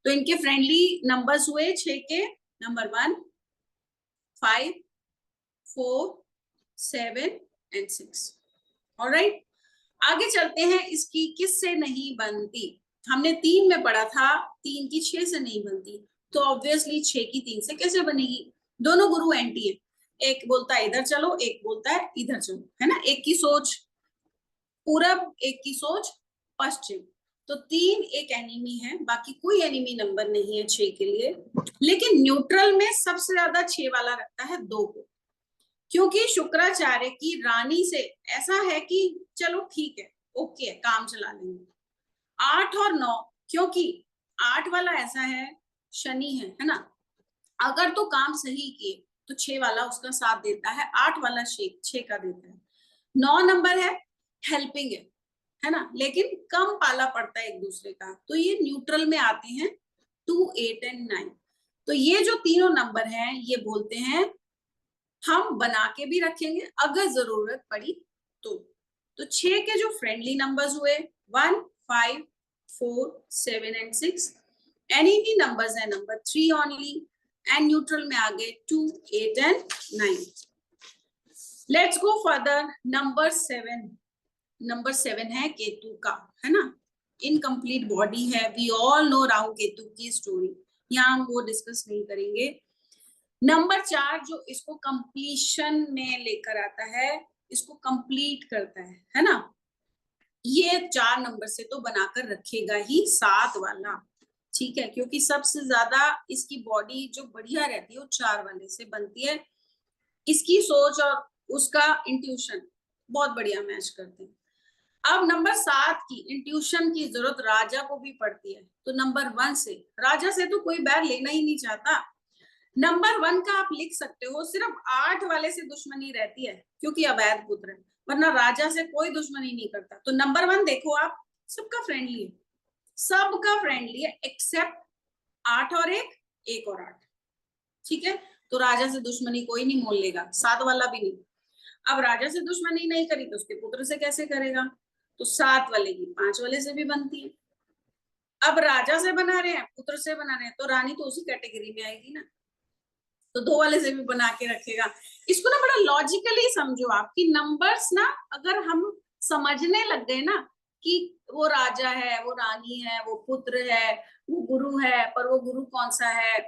Speaker 1: तो इनके फ्रेंडली नंबर्स हुए 6 के, नंबर 1, 5, 4, 7 एंड 6। ऑलराइट, आगे चलते हैं। इसकी किससे नहीं बनती? हमने 3 में पढ़ा था 3 की 6 से नहीं बनती, तो ऑब्वियसली 6 की 3 से कैसे बनेगी? दोनों गुरु एंटी है, एक बोलता है इधर चलो, एक बोलता है इधर चलो, है ना। एक की सोच पूरब, एक की सोच पश्चिम, तो 3 एक एनिमी है, बाकी कोई एनिमी नंबर नहीं है 6 के लिए। लेकिन न्यूट्रल में सबसे ज्यादा 6 वाला रखता है 2 को, क्योंकि शुक्राचार्य की रानी से ऐसा है कि चलो ठीक है, ओके काम चला लेंगे। 8 और 9, क्योंकि 8 वाला ऐसा है, शनि है ना, अगर तो काम सही किए तो 6 वाला उसका साथ देता है, 8 वाला 6 का देता है। 9 नंबर है, हेल्पिंग है ना, लेकिन कम पाला पड़ता है एक दूसरे का, तो ये न्यूट्रल में आते हैं 2, 8 एंड 9। तो ये जो तीनों नंबर हैं ये बोलते हैं हम बना के भी रखेंगे अगर जरूरत पड़ी तो 6 के जो फ्रेंडली नंबर्स हुए 1, 5, 4, 7 एंड 6, एनिमी नंबर्स है नंबर 3 ओनली, एंड न्यूट्रल में आ गए 2, 8 and 9। Let's go further. Number 7, number 7 है केतु का, है ना, इनकम्प्लीट बॉडी है, we all know Rahu Ketu की स्टोरी, यहाँ हम वो डिस्कस नहीं करेंगे। नंबर 4 जो इसको कंप्लीशन में लेकर आता है, इसको कंप्लीट करता है ना, ये 4 नंबर से तो बनाकर रखेगा ही 7 वाला, ठीक है, क्योंकि सबसे ज्यादा इसकी बॉडी जो बढ़िया रहती है वो 4 वाले से बनती है। इसकी सोच और उसका इंट्यूशन बहुत बढ़िया मैच करते हैं। अब नंबर 7 की इंट्यूशन की जरूरत राजा को भी पड़ती है, तो नंबर 1 से, राजा से तो कोई बैर लेना ही नहीं चाहता। नंबर 1 का आप लिख सकते हो, सिर्फ 8 वाले से दुश्मनी रहती है क्योंकि अवैध पुत्र है, वरना राजा से कोई दुश्मनी नहीं करता। तो नंबर 1 देखो आप, सबका फ्रेंडली है, सबका फ्रेंडली है एक्सेप्ट 8 और 1, 1 और 8, ठीक है। तो राजा से दुश्मनी कोई नहीं मोल लेगा, 7 वाला भी नहीं। अब राजा से दुश्मनी नहीं करी तो उसके पुत्र से कैसे करेगा? तो 7 वाले की 5 वाले से भी बनती है। अब राजा से बना रहे हैं, पुत्र से बना रहे हैं, तो रानी तो उसी कैटेगरी में आएगी ना, तो 2 वाले से भी बना के रखेगा। इसको ना बड़ा लॉजिकली समझो आप कि नंबर्स ना अगर हम समझने लग गए ना कि वो राजा है, वो रानी है, वो पुत्र है, वो गुरु है, पर वो गुरु कौन सा है,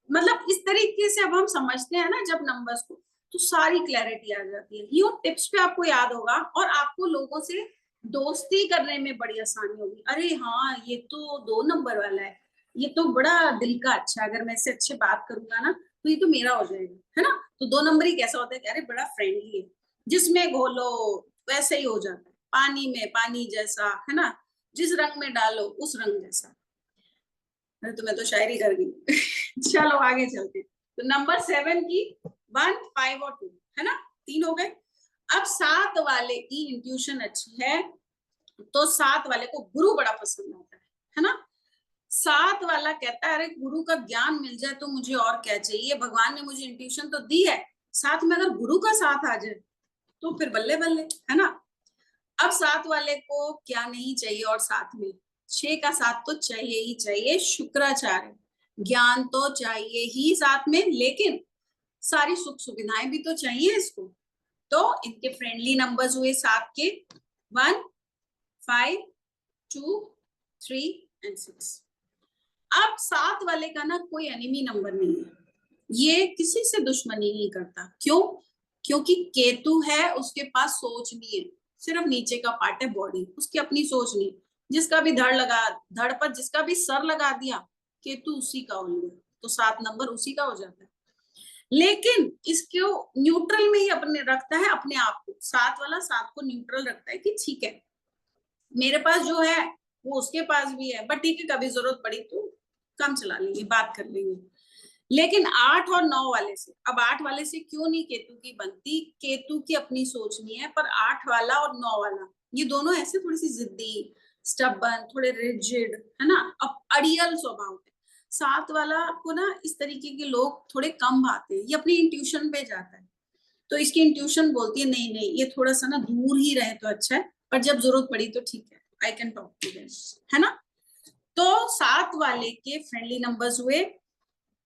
Speaker 1: मतलब इस तरीके से अब हम समझते हैं ना जब नंबर्स को, तो सारी क्लैरिटी आ जाती है। ये टिप्स पे आपको याद होगा और आपको लोगों से दोस्ती करने में बड़ी आसानी होगी। अरे हाँ, ये तो 2 नंबर वाला है, ये तो बड़ा दिल का अच्छा, अगर मैं इससे अच्छे बात करूंगा ना तो ये तो मेरा हो जाएगा, है ना। तो 2 नंबर ही कैसा होता है कि अरे बड़ा फ्रेंडली है, जिसमें घोलो वैसे ही हो जाता है, पानी में पानी जैसा, है ना, जिस रंग में डालो उस रंग जैसा। अरे तो मैं तो शायरी कर गई चलो आगे चलते। तो नंबर 7 की 1, 5 और 2, है ना, 3 हो गए। अब 7 वाले की इंट्यूशन अच्छी है, तो 7 वाले को गुरु बड़ा पसंद आता है ना। 7 वाला कहता है अरे गुरु का ज्ञान मिल जाए तो मुझे और क्या चाहिए, भगवान ने मुझे इंट्यूशन तो दी है, साथ में अगर गुरु का साथ आ जाए तो फिर बल्ले बल्ले, है ना। अब 7 वाले को क्या नहीं चाहिए, और साथ में 6 का साथ तो चाहिए ही चाहिए, शुक्राचार्य ज्ञान तो चाहिए ही साथ में, लेकिन सारी सुख सुविधाएं भी तो चाहिए इसको। तो इनके फ्रेंडली नंबर्स हुए 7 के 1, 5, 2, 3 एंड 6। अब 7 वाले का ना कोई एनिमी नंबर नहीं है, ये किसी से दुश्मनी नहीं करता। क्यों? क्योंकि केतु है, उसके पास सोच नहीं है, सिर्फ नीचे का पार्ट है बॉडी, उसकी अपनी सोच नहीं। जिसका भी धड़ पर जिसका भी सर लगा दिया केतु उसी का हो गया, तो 7 नंबर उसी का हो जाता है। लेकिन इसको न्यूट्रल में ही अपने रखता है अपने आप को, 7 वाला 7 को न्यूट्रल रखता है कि ठीक है मेरे पास जो है वो उसके पास भी है, बट ठीक है कभी जरूरत पड़ी तो काम चला लेंगे, बात कर लेंगे। लेकिन 8 और 9 वाले से, अब 8 वाले से क्यों नहीं केतु की बनती, केतु की अपनी सोच नहीं है, पर 8 वाला और 9 वाला ये दोनों ऐसे थोड़ी सी जिद्दी, स्टबन, थोड़े रिजिड, है ना, अब अड़ियल स्वभाव के। 7 वाला आपको ना इस तरीके के लोग थोड़े कम भाते हैं, ये अपनी इंट्यूशन पे जाता है, तो इसकी इंट्यूशन बोलती है नहीं नहीं, ये थोड़ा सा ना दूर ही रहे तो अच्छा है, पर जब जरूरत पड़ी तो ठीक है, I can talk to them, है ना। तो 7 वाले के फ्रेंडली नंबर्स हुए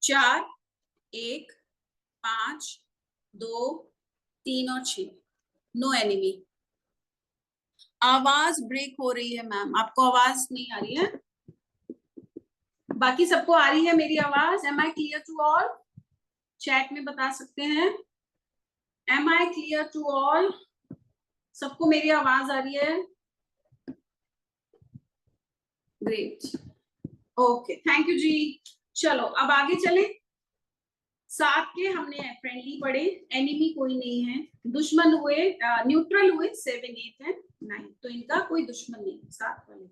Speaker 1: 4, 1, 5, 2, 3 और 6, नो एनिमी। आवाज ब्रेक हो रही है मैम, आपको आवाज नहीं आ रही है? बाकी सबको आ रही है मेरी आवाज? Am I clear to all? Chat में बता सकते हैं, am I clear to all? सबको मेरी आवाज आ रही है? Great, okay, thank you ji. चलो अब आगे चले। 7 के हमने फ्रेंडली पढ़े, एनिमी कोई नहीं है, दुश्मन हुए न्यूट्रल हुए 7, 8 है 9, तो इनका कोई दुश्मन नहीं 7 वाले।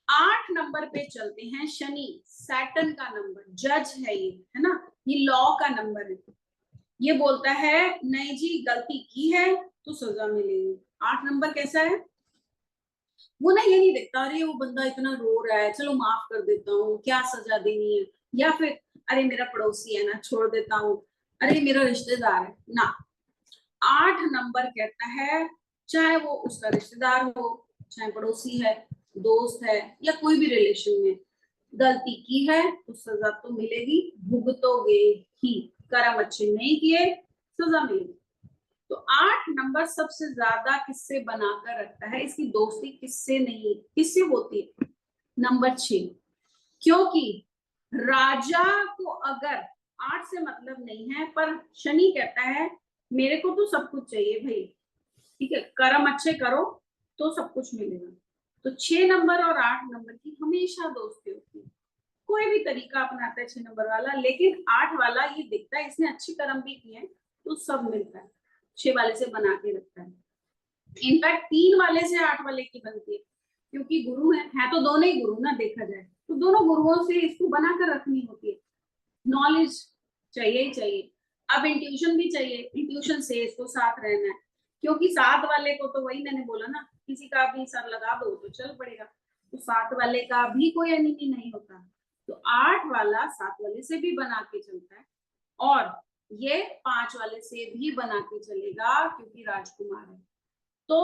Speaker 1: 8 नंबर पे चलते हैं, शनि, सैटर्न का नंबर, जज है ये, है ना, ये लॉ का नंबर है। ये बोलता है नहीं जी, गलती की है तो सजा मिलेगी। 8 नंबर कैसा है, वो ना ये नहीं देखता अरे वो बंदा इतना रो रहा है, चलो माफ कर देता हूँ, क्या सजा देनी है, या फिर अरे मेरा पड़ोसी है ना, छोड़ देता हूँ, अरे मेरा रिश्तेदार है ना। 8 नंबर कहता है चाहे वो उसका रिश्तेदार हो, चाहे पड़ोसी है, दोस्त है, या कोई भी रिलेशन में, गलती की है तो सजा तो मिलेगी, भुगतोगे ही, कर्म अच्छे नहीं किए सजा मिलेगी। तो 8 नंबर सबसे ज्यादा किससे बनाकर रखता है, इसकी दोस्ती किससे नहीं, किससे होती है, नंबर 6, क्योंकि राजा को अगर 8 से मतलब नहीं है, पर शनि कहता है मेरे को तो सब कुछ चाहिए भाई, ठीक है, कर्म अच्छे करो तो सब कुछ मिलेगा। तो 6 नंबर और 8 नंबर की हमेशा दोस्ती होती है, कोई भी तरीका अपनाता है 6 नंबर वाला, लेकिन 8 वाला ये दिखता है इसने अच्छे कर्म भी किए हैं तो सब मिलता है, 6 वाले से बना के रखता है। इनफैक्ट 3 वाले से 8 वाले की बनती है, क्योंकि गुरु है तो दोनों ही गुरु ना, देखा जाए तो दोनों गुरुओं से इसको बनाकर रखनी होती है, नॉलेज चाहिए ही चाहिए। अब इंट्यूशन भी चाहिए, इंट्यूशन से इसको साथ रहना है, क्योंकि 7 वाले को तो वही मैंने बोला ना, किसी का भी सर लगा दो तो चल पड़ेगा, तो 7 वाले का भी कोई एनिमी नहीं होता, तो 8 वाला 7 वाले से भी बना के चलता है, और ये 5 वाले से भी बना के चलेगा क्योंकि राजकुमार है। तो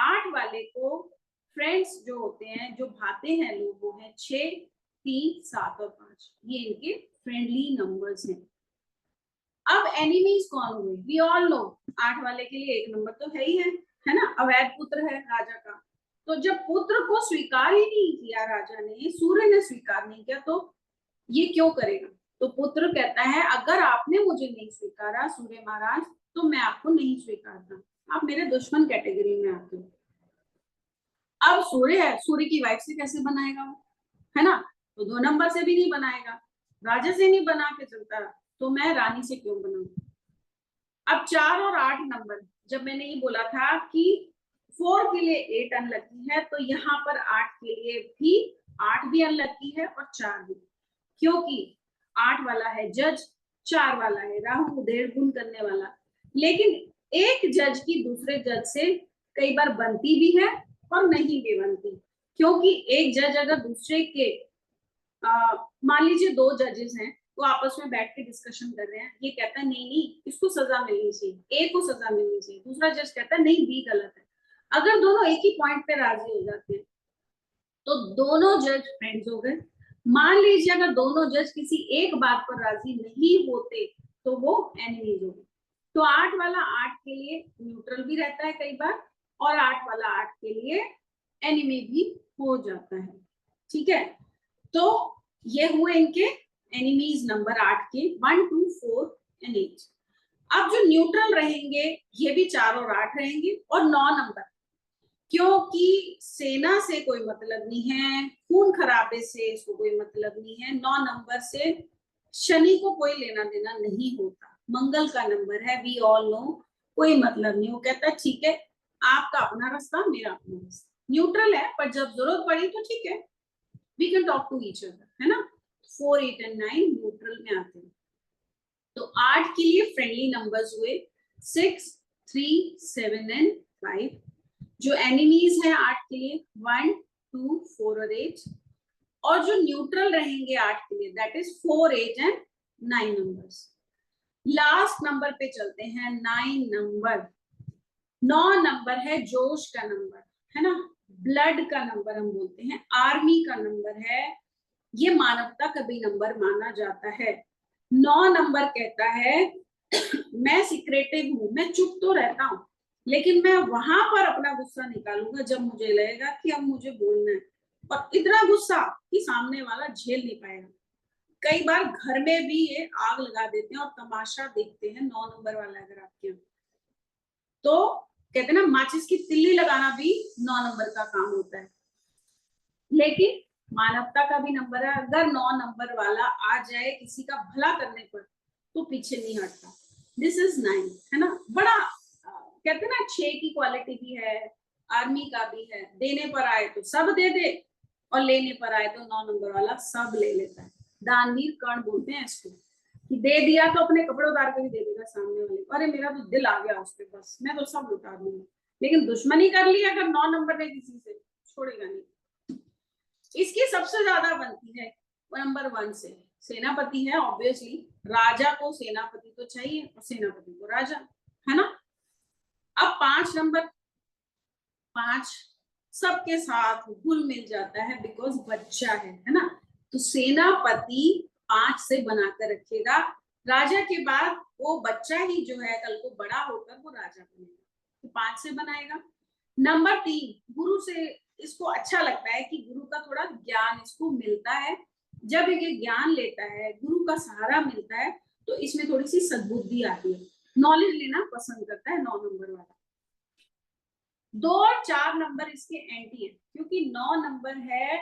Speaker 1: 8 वाले को फ्रेंड्स जो होते हैं, जो भाते हैं लोग, वो है 6, 3, 7 और 5, ये इनके फ्रेंडली नंबर्स हैं। अब एनिमीज कौन हुए, वी ऑल नो, 8 वाले के लिए 1 नंबर तो है ही है ना, अवैध पुत्र है राजा का, तो जब पुत्र को स्वीकार ही नहीं किया राजा ने, सूर्य ने स्वीकार नहीं किया, तो ये क्यों करेगा, तो पुत्र कहता है अगर आपने मुझे नहीं स्वीकारा सूर्य महाराज, तो मैं आपको नहीं स्वीकारता, आप मेरे दुश्मन कैटेगरी में आते हो। अब सूर्य है, सूर्य की वाइफ से कैसे बनाएगा वो, है ना, तो 2 नंबर से भी नहीं बनाएगा, राजा से नहीं बना के चलता, तो मैं रानी से क्यों बनाऊं। अब 4 और 8 नंबर, जब मैंने ये बोला था कि 4 के लिए 8 अनलकी है, तो यहाँ पर 8 के लिए भी 8 भी अनलकी है और 4 भी, क्योंकि 8 वाला है जज, 4 वाला है राहु, उधेड़ गुण करने वाला, लेकिन एक जज की दूसरे जज से कई बार बनती भी है और नहीं भी बनती, क्योंकि एक जज अगर दूसरे के मान लीजिए 2 जजेस हैं, वो आपस में बैठ के डिस्कशन कर रहे हैं, ये कहता है नहीं नहीं इसको सजा मिलनी चाहिए, ए को सजा मिलनी चाहिए, दूसरा जज कहता है नहीं बी गलत है, अगर दोनों एक ही पॉइंट पे राजी हो जाते हैं तो दोनों जज फ्रेंड्स हो गए। मान लीजिए अगर दोनों जज किसी एक बात पर राजी नहीं होते तो वो एनिमीज हो गए। तो 8 वाला 8 के लिए न्यूट्रल भी रहता है कई बार, और 8 वाला 8 के लिए एनिमी भी हो जाता है, ठीक है। तो ये हुए इनके एनिमीज नंबर 8 के, 1, 2, 4 एंड 8। अब जो न्यूट्रल रहेंगे ये भी 4 और 8 रहेंगे, और 9 नंबर, क्योंकि सेना से कोई मतलब नहीं है, खून खराबे से इसको कोई मतलब नहीं है, 9 नंबर से शनि को कोई लेना देना नहीं होता, मंगल का नंबर है, वी ऑल नो, कोई मतलब नहीं, वो कहता है ठीक है आपका अपना रास्ता मेरा अपना रास्ता, न्यूट्रल है, पर जब जरूरत पड़ी तो ठीक है, we can talk to each other, है ना। 4, 8 एंड 9 न्यूट्रल में आते हैं। तो 8 के लिए फ्रेंडली नंबर्स हुए 6, 3, 7 एंड 5। जो एनिमीज है 8 के लिए 1, 2, 4 और 8। और जो न्यूट्रल रहेंगे 8 के लिए that is 4, 8 and 9 numbers. Last number पे चलते हैं 9 नंबर। 9 नंबर है जोश का नंबर, है ना, ब्लड का नंबर हम बोलते हैं, आर्मी का नंबर है, ये मानवता का भी नंबर माना जाता है। 9 नंबर कहता है मैं सिक्रेटिव हूं, मैं चुप तो रहता हूं, लेकिन मैं वहां पर अपना गुस्सा निकालूंगा जब मुझे लगेगा कि अब मुझे बोलना है, और इतना गुस्सा कि सामने वाला झेल नहीं पाएगा। कई बार घर में भी ये आग लगा देते हैं और तमाशा देखते हैं 9 नंबर वाला अगर आपके यहाँ, तो कहते हैं ना माचिस की तिल्ली लगाना भी 9 नंबर का काम होता है। लेकिन मानवता का भी नंबर है, अगर 9 नंबर वाला आ जाए किसी का भला करने पर तो पीछे नहीं हटता। दिस इज 9, है ना। बड़ा कहते हैं ना 6 की क्वालिटी भी है, आर्मी का भी है, देने पर आए तो सब दे दे और लेने पर आए तो 9 नंबर वाला सब ले लेता है। दानवीर कर्ण बोलते हैं इसको, कि दे दिया तो अपने कपड़े उतार के भी दे देगा सामने वाले को, अरे मेरा तो दिल आ गया उस पे, बस मैं तो सब लुटा दूंगा। लेकिन दुश्मनी कर ली अगर 9 नंबर ने किसी से, छोड़ेगा नहीं। इसकी सबसे ज्यादा बनती है नंबर 1 से, सेनापति है ऑब्वियसली, राजा को सेनापति तो चाहिए और सेनापति को राजा, है ना। अब 5 नंबर, 5 सबके साथ घुल मिल जाता है बिकॉज बच्चा है ना। तो सेनापति 5 से बनाकर रखेगा, राजा के बाद वो बच्चा ही जो है कल को बड़ा होकर वो राजा बनेगा, तो 5 से बनाएगा। नंबर 3 गुरु से इसको अच्छा लगता है कि गुरु का थोड़ा ज्ञान इसको मिलता है, जब ये ज्ञान लेता है गुरु का सहारा मिलता है तो इसमें थोड़ी सी सद्बुद्धि आती है, नॉलेज लेना पसंद करता है 9 नंबर वाला। 2 और 4 नंबर इसके एंटी है, क्योंकि 9 नंबर है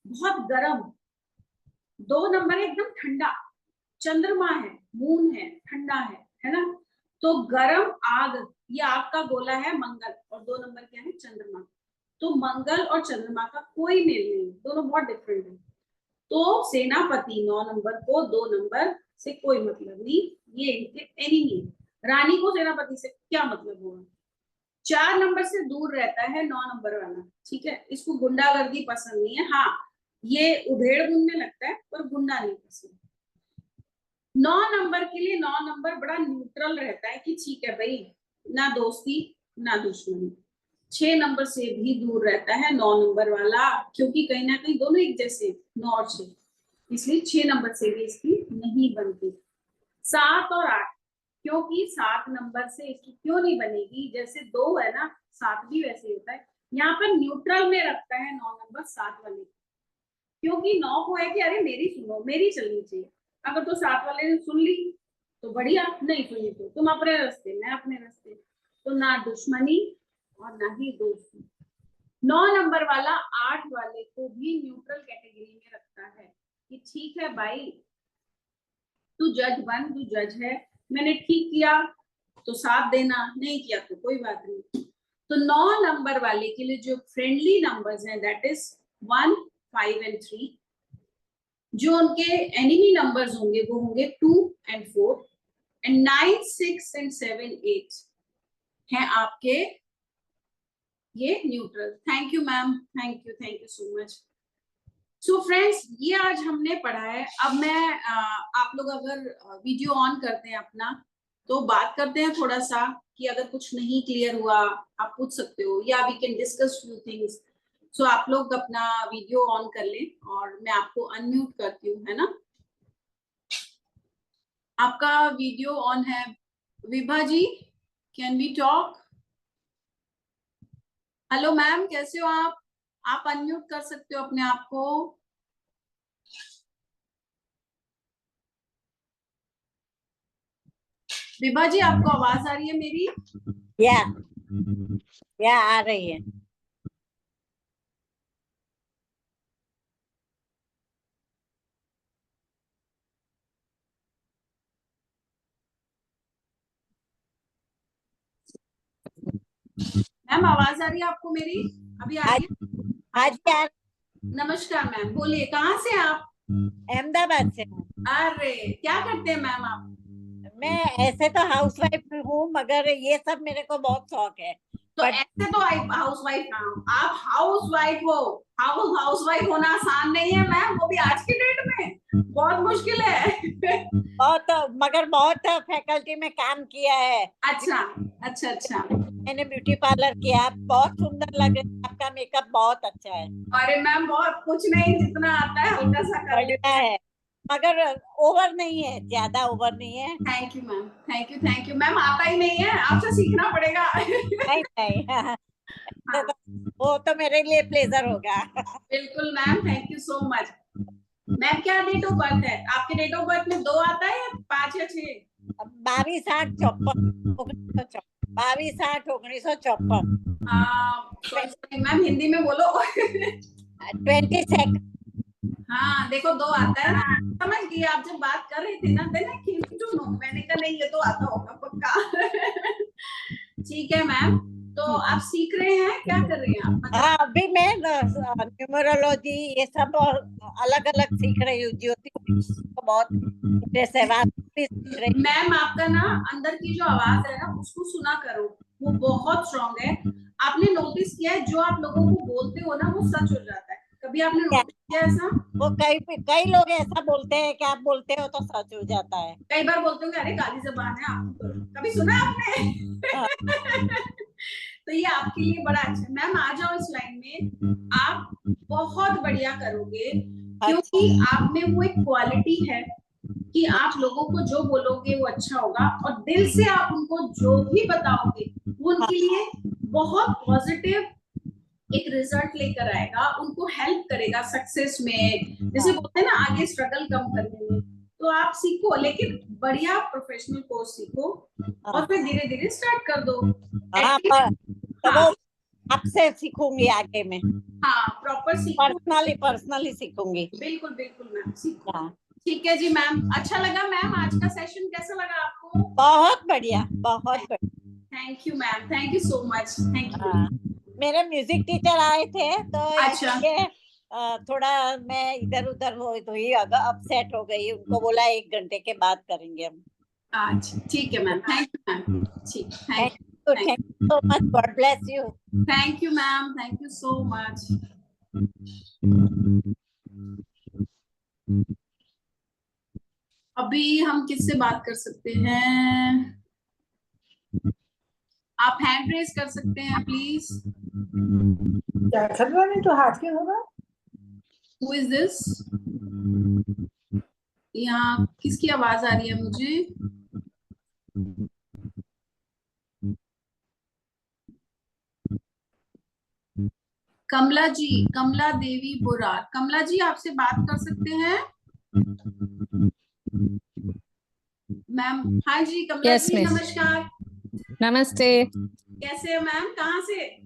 Speaker 1: बहुत गर्म, 2 नंबर है एकदम ठंडा, चंद्रमा है, मून है, ठंडा है ना। तो गर्म आग, ये आग का गोला है मंगल, और 2 नंबर क्या है चंद्रमा। तो मंगल और चंद्रमा का कोई मेल नहीं, दोनों बहुत डिफरेंट है। तो सेनापति 9 नंबर को 2 नंबर से कोई मतलब नहीं, ये इनके एनिमी। रानी को सेनापति से क्या मतलब होगा। 4 नंबर से दूर रहता है 9 नंबर वाला, ठीक है, इसको गुंडागर्दी पसंद नहीं है, हाँ ये उधेड़ बुनने लगता है पर गुंडा नहीं पसंद। 9 नंबर के लिए 9 नंबर बड़ा न्यूट्रल रहता है कि ठीक है भाई, ना दोस्ती ना दुश्मनी। 6 नंबर से भी दूर रहता है 9 नंबर वाला, क्योंकि कहीं ना कहीं दोनों एक जैसे 9 और 6, इसलिए 6 नंबर से भी इसकी नहीं बनती। 7 और 8, क्योंकि 7 नंबर से इसकी क्यों नहीं बनेगी, जैसे 2 है ना 7 भी वैसे होता है, यहाँ पर न्यूट्रल में रखता है 9 नंबर 7 वाले, क्योंकि 9 को है कि अरे मेरी सुनो, मेरी चलनी चाहिए। अगर तो 7 वाले ने सुन ली तो बढ़िया, नहीं सुनी तो तुम अपने रास्ते मैं अपने रास्ते, तो ना दुश्मनी और ना ही दोस्ती। 9 नंबर वाला 8 वाले को भी न्यूट्रल कैटेगरी में रखता है कि ठीक है भाई तू जज बन, तू जज है, मैंने ठीक किया तो साथ देना, नहीं किया तो कोई बात नहीं। तो 9 नंबर वाले के लिए जो फ्रेंडली नंबर्स हैं दैट इज 1, 5 एंड 3। जो उनके एनिमी नंबर्स होंगे वो होंगे 2 एंड 4, एंड 9, 6 एंड 7, 8 हैं आपके ये neutral. Thank you ma'am, thank you so much. So friends ये आज हमने पढ़ा है। अब मैं आप लोग अगर वीडियो ऑन करते हैं अपना तो बात करते हैं थोड़ा सा, कि अगर कुछ नहीं क्लियर हुआ आप पूछ सकते हो, या we can discuss few things. So आप लोग अपना वीडियो ऑन कर लें और मैं आपको अनम्यूट करती हूँ, है ना। आपका वीडियो ऑन है। Vibha ji can we talk. Hello ma'am कैसे हो आप अनम्यूट कर सकते हो अपने आप को। विभा जी आपको आवाज आ रही है मेरी।
Speaker 2: या आ रही है।
Speaker 1: मैम आवाज आ रही है आपको मेरी, अभी आ रही है।
Speaker 2: हाँ जी यार,
Speaker 1: नमस्कार मैम, बोलिए कहाँ से आप।
Speaker 2: अहमदाबाद से हूँ।
Speaker 1: अरे क्या करते हैं मैम आप?
Speaker 2: मैं ऐसे तो हाउसवाइफ हूँ, मगर ये सब मेरे को बहुत शौक है।
Speaker 1: तो
Speaker 2: बट
Speaker 1: ऐसे तो हाउस वाइफ ना हो, आप हाउस वाइफ हो। हाउस वाइफ होना आसान नहीं है मैम, वो भी आज की डेट में बहुत मुश्किल है।
Speaker 2: बहुत, मगर बहुत फैकल्टी में काम किया है।
Speaker 1: अच्छा अच्छा अच्छा।
Speaker 2: मैंने ब्यूटी पार्लर किया, बहुत सुंदर लग रहा है, आपका मेकअप बहुत अच्छा है।
Speaker 1: अरे मैम बहुत कुछ नहीं, जितना आता है हल्का सा कर लेते
Speaker 2: बढ़िया
Speaker 1: हैं।
Speaker 2: है, मगर ओवर नहीं है, ज्यादा ओवर नहीं है।
Speaker 1: Thank you ma'am, thank you ma'am, आता ही नहीं है, आपसे सीखना पड़ेगा।
Speaker 2: नहीं नहीं
Speaker 1: हाँ
Speaker 2: वो तो मेरे लिए प्लेजर होगा।
Speaker 1: बिल्कुल ma'am, thank you so much. Ma'am क्या डेट ऑफ बर्थ है आपके? डेट ऑफ बर्थ में 2 आता है या 5 या 6?
Speaker 2: 22/8/54, 22/8/1954।
Speaker 1: सॉरी मैम, हिंदी में बोलो।
Speaker 2: 22
Speaker 1: हाँ देखो 2 आता है ना, समझ गई। आप जब बात कर रही थी ना, then I came to know, मैंने कहा नहीं ये तो आता होगा पक्का। ठीक है मैम, तो आप सीख रहे हैं, क्या कर रहे हैं आप मतलब?
Speaker 2: हाँ, अभी मैं न्यूमरोलॉजी ये सब और अलग अलग सीख रही हूँ। ज्योतिष को बहुत इंटरेस्ट है, वहाँ भी सीख रही हूँ।
Speaker 1: मैम आपका ना अंदर की जो आवाज है ना, उसको सुना करो, वो बहुत स्ट्रांग है। आपने नोटिस किया है जो आप लोगों को बोलते हो ना, वो सच हो जाता है। कभी आपने नोटिस किया ऐसा?
Speaker 2: वो कई कई लोग ऐसा बोलते हैं कि आप बोलते हो तो सच हो जाता है।
Speaker 1: कई बार बोलते होंगे अरे काली जबान है आप, कभी सुना
Speaker 2: हाँ,
Speaker 1: आपने? तो ये आपके लिए बड़ा अच्छा है। मैम आ जाओ इस लाइन में, आप बहुत बढ़िया करोगे,
Speaker 2: अच्छा।
Speaker 1: क्योंकि आप में वो एक क्वालिटी है कि आप लोगों को जो बोलोगे वो अच्छा होगा, और दिल से आप उनको जो भी बताओगे वो
Speaker 2: हाँ,
Speaker 1: उनके लिए बहुत पॉजिटिव एक रिजल्ट लेकर आएगा, उनको हेल्प करेगा सक्सेस में। जैसे
Speaker 2: हाँ,
Speaker 1: बोलते हैं ना, आगे स्ट्रगल कम करने में। तो आप सीखो, लेकिन बढ़िया प्रोफेशनल कोर्स सीखो, और
Speaker 2: हाँ,
Speaker 1: फिर धीरे धीरे स्टार्ट कर दो।
Speaker 2: हाँ,
Speaker 1: एटलीस्ट
Speaker 2: तो
Speaker 1: हाँ
Speaker 2: वो आपसे सीखूंगी आगे में।
Speaker 1: हाँ प्रॉपर सीखो।
Speaker 2: पर्सनली सीखूंगी।
Speaker 1: बिल्कुल बिल्कुल मैम, सीखो।
Speaker 2: हाँ,
Speaker 1: ठीक है जी मैम, अच्छा लगा मैम, आज का सेशन कैसा लगा आपको?
Speaker 2: बहुत बढ़िया, बहुत बढ़िया।
Speaker 1: Thank you ma'am, thank you so much, thank you.
Speaker 2: हाँ, मेरे म्यूजिक टीचर आए थे तो
Speaker 1: अच्छा
Speaker 2: इसलिए थोड़ा मैं इधर उधर हो हुई, अपसेट हो गई। उनको बोला 1 घंटे के बाद करेंगे हम।
Speaker 1: अच्छा ठीक है मैम, थैंक यू मैम, ठीक,
Speaker 2: thank
Speaker 1: thank
Speaker 2: you,
Speaker 1: you,
Speaker 2: thank you so much, God bless you.
Speaker 1: Thank you ma'am, thank you so much. अभी हम किससे बात कर सकते हैं? आप हैंड रेज कर सकते हैं प्लीज।
Speaker 3: क्या कर रहा है तो हाथ क्यों होगा?
Speaker 1: Who is this? यहाँ किसकी आवाज आ रही है मुझे? कमला जी, कमला देवी बुरार, कमला जी आपसे बात कर सकते हैं मैम? हाँ जी कमला
Speaker 4: यस
Speaker 1: जी,
Speaker 4: मिस,
Speaker 1: नमस्कार।
Speaker 4: नमस्ते।
Speaker 1: कैसे हैं मैम, कहाँ से?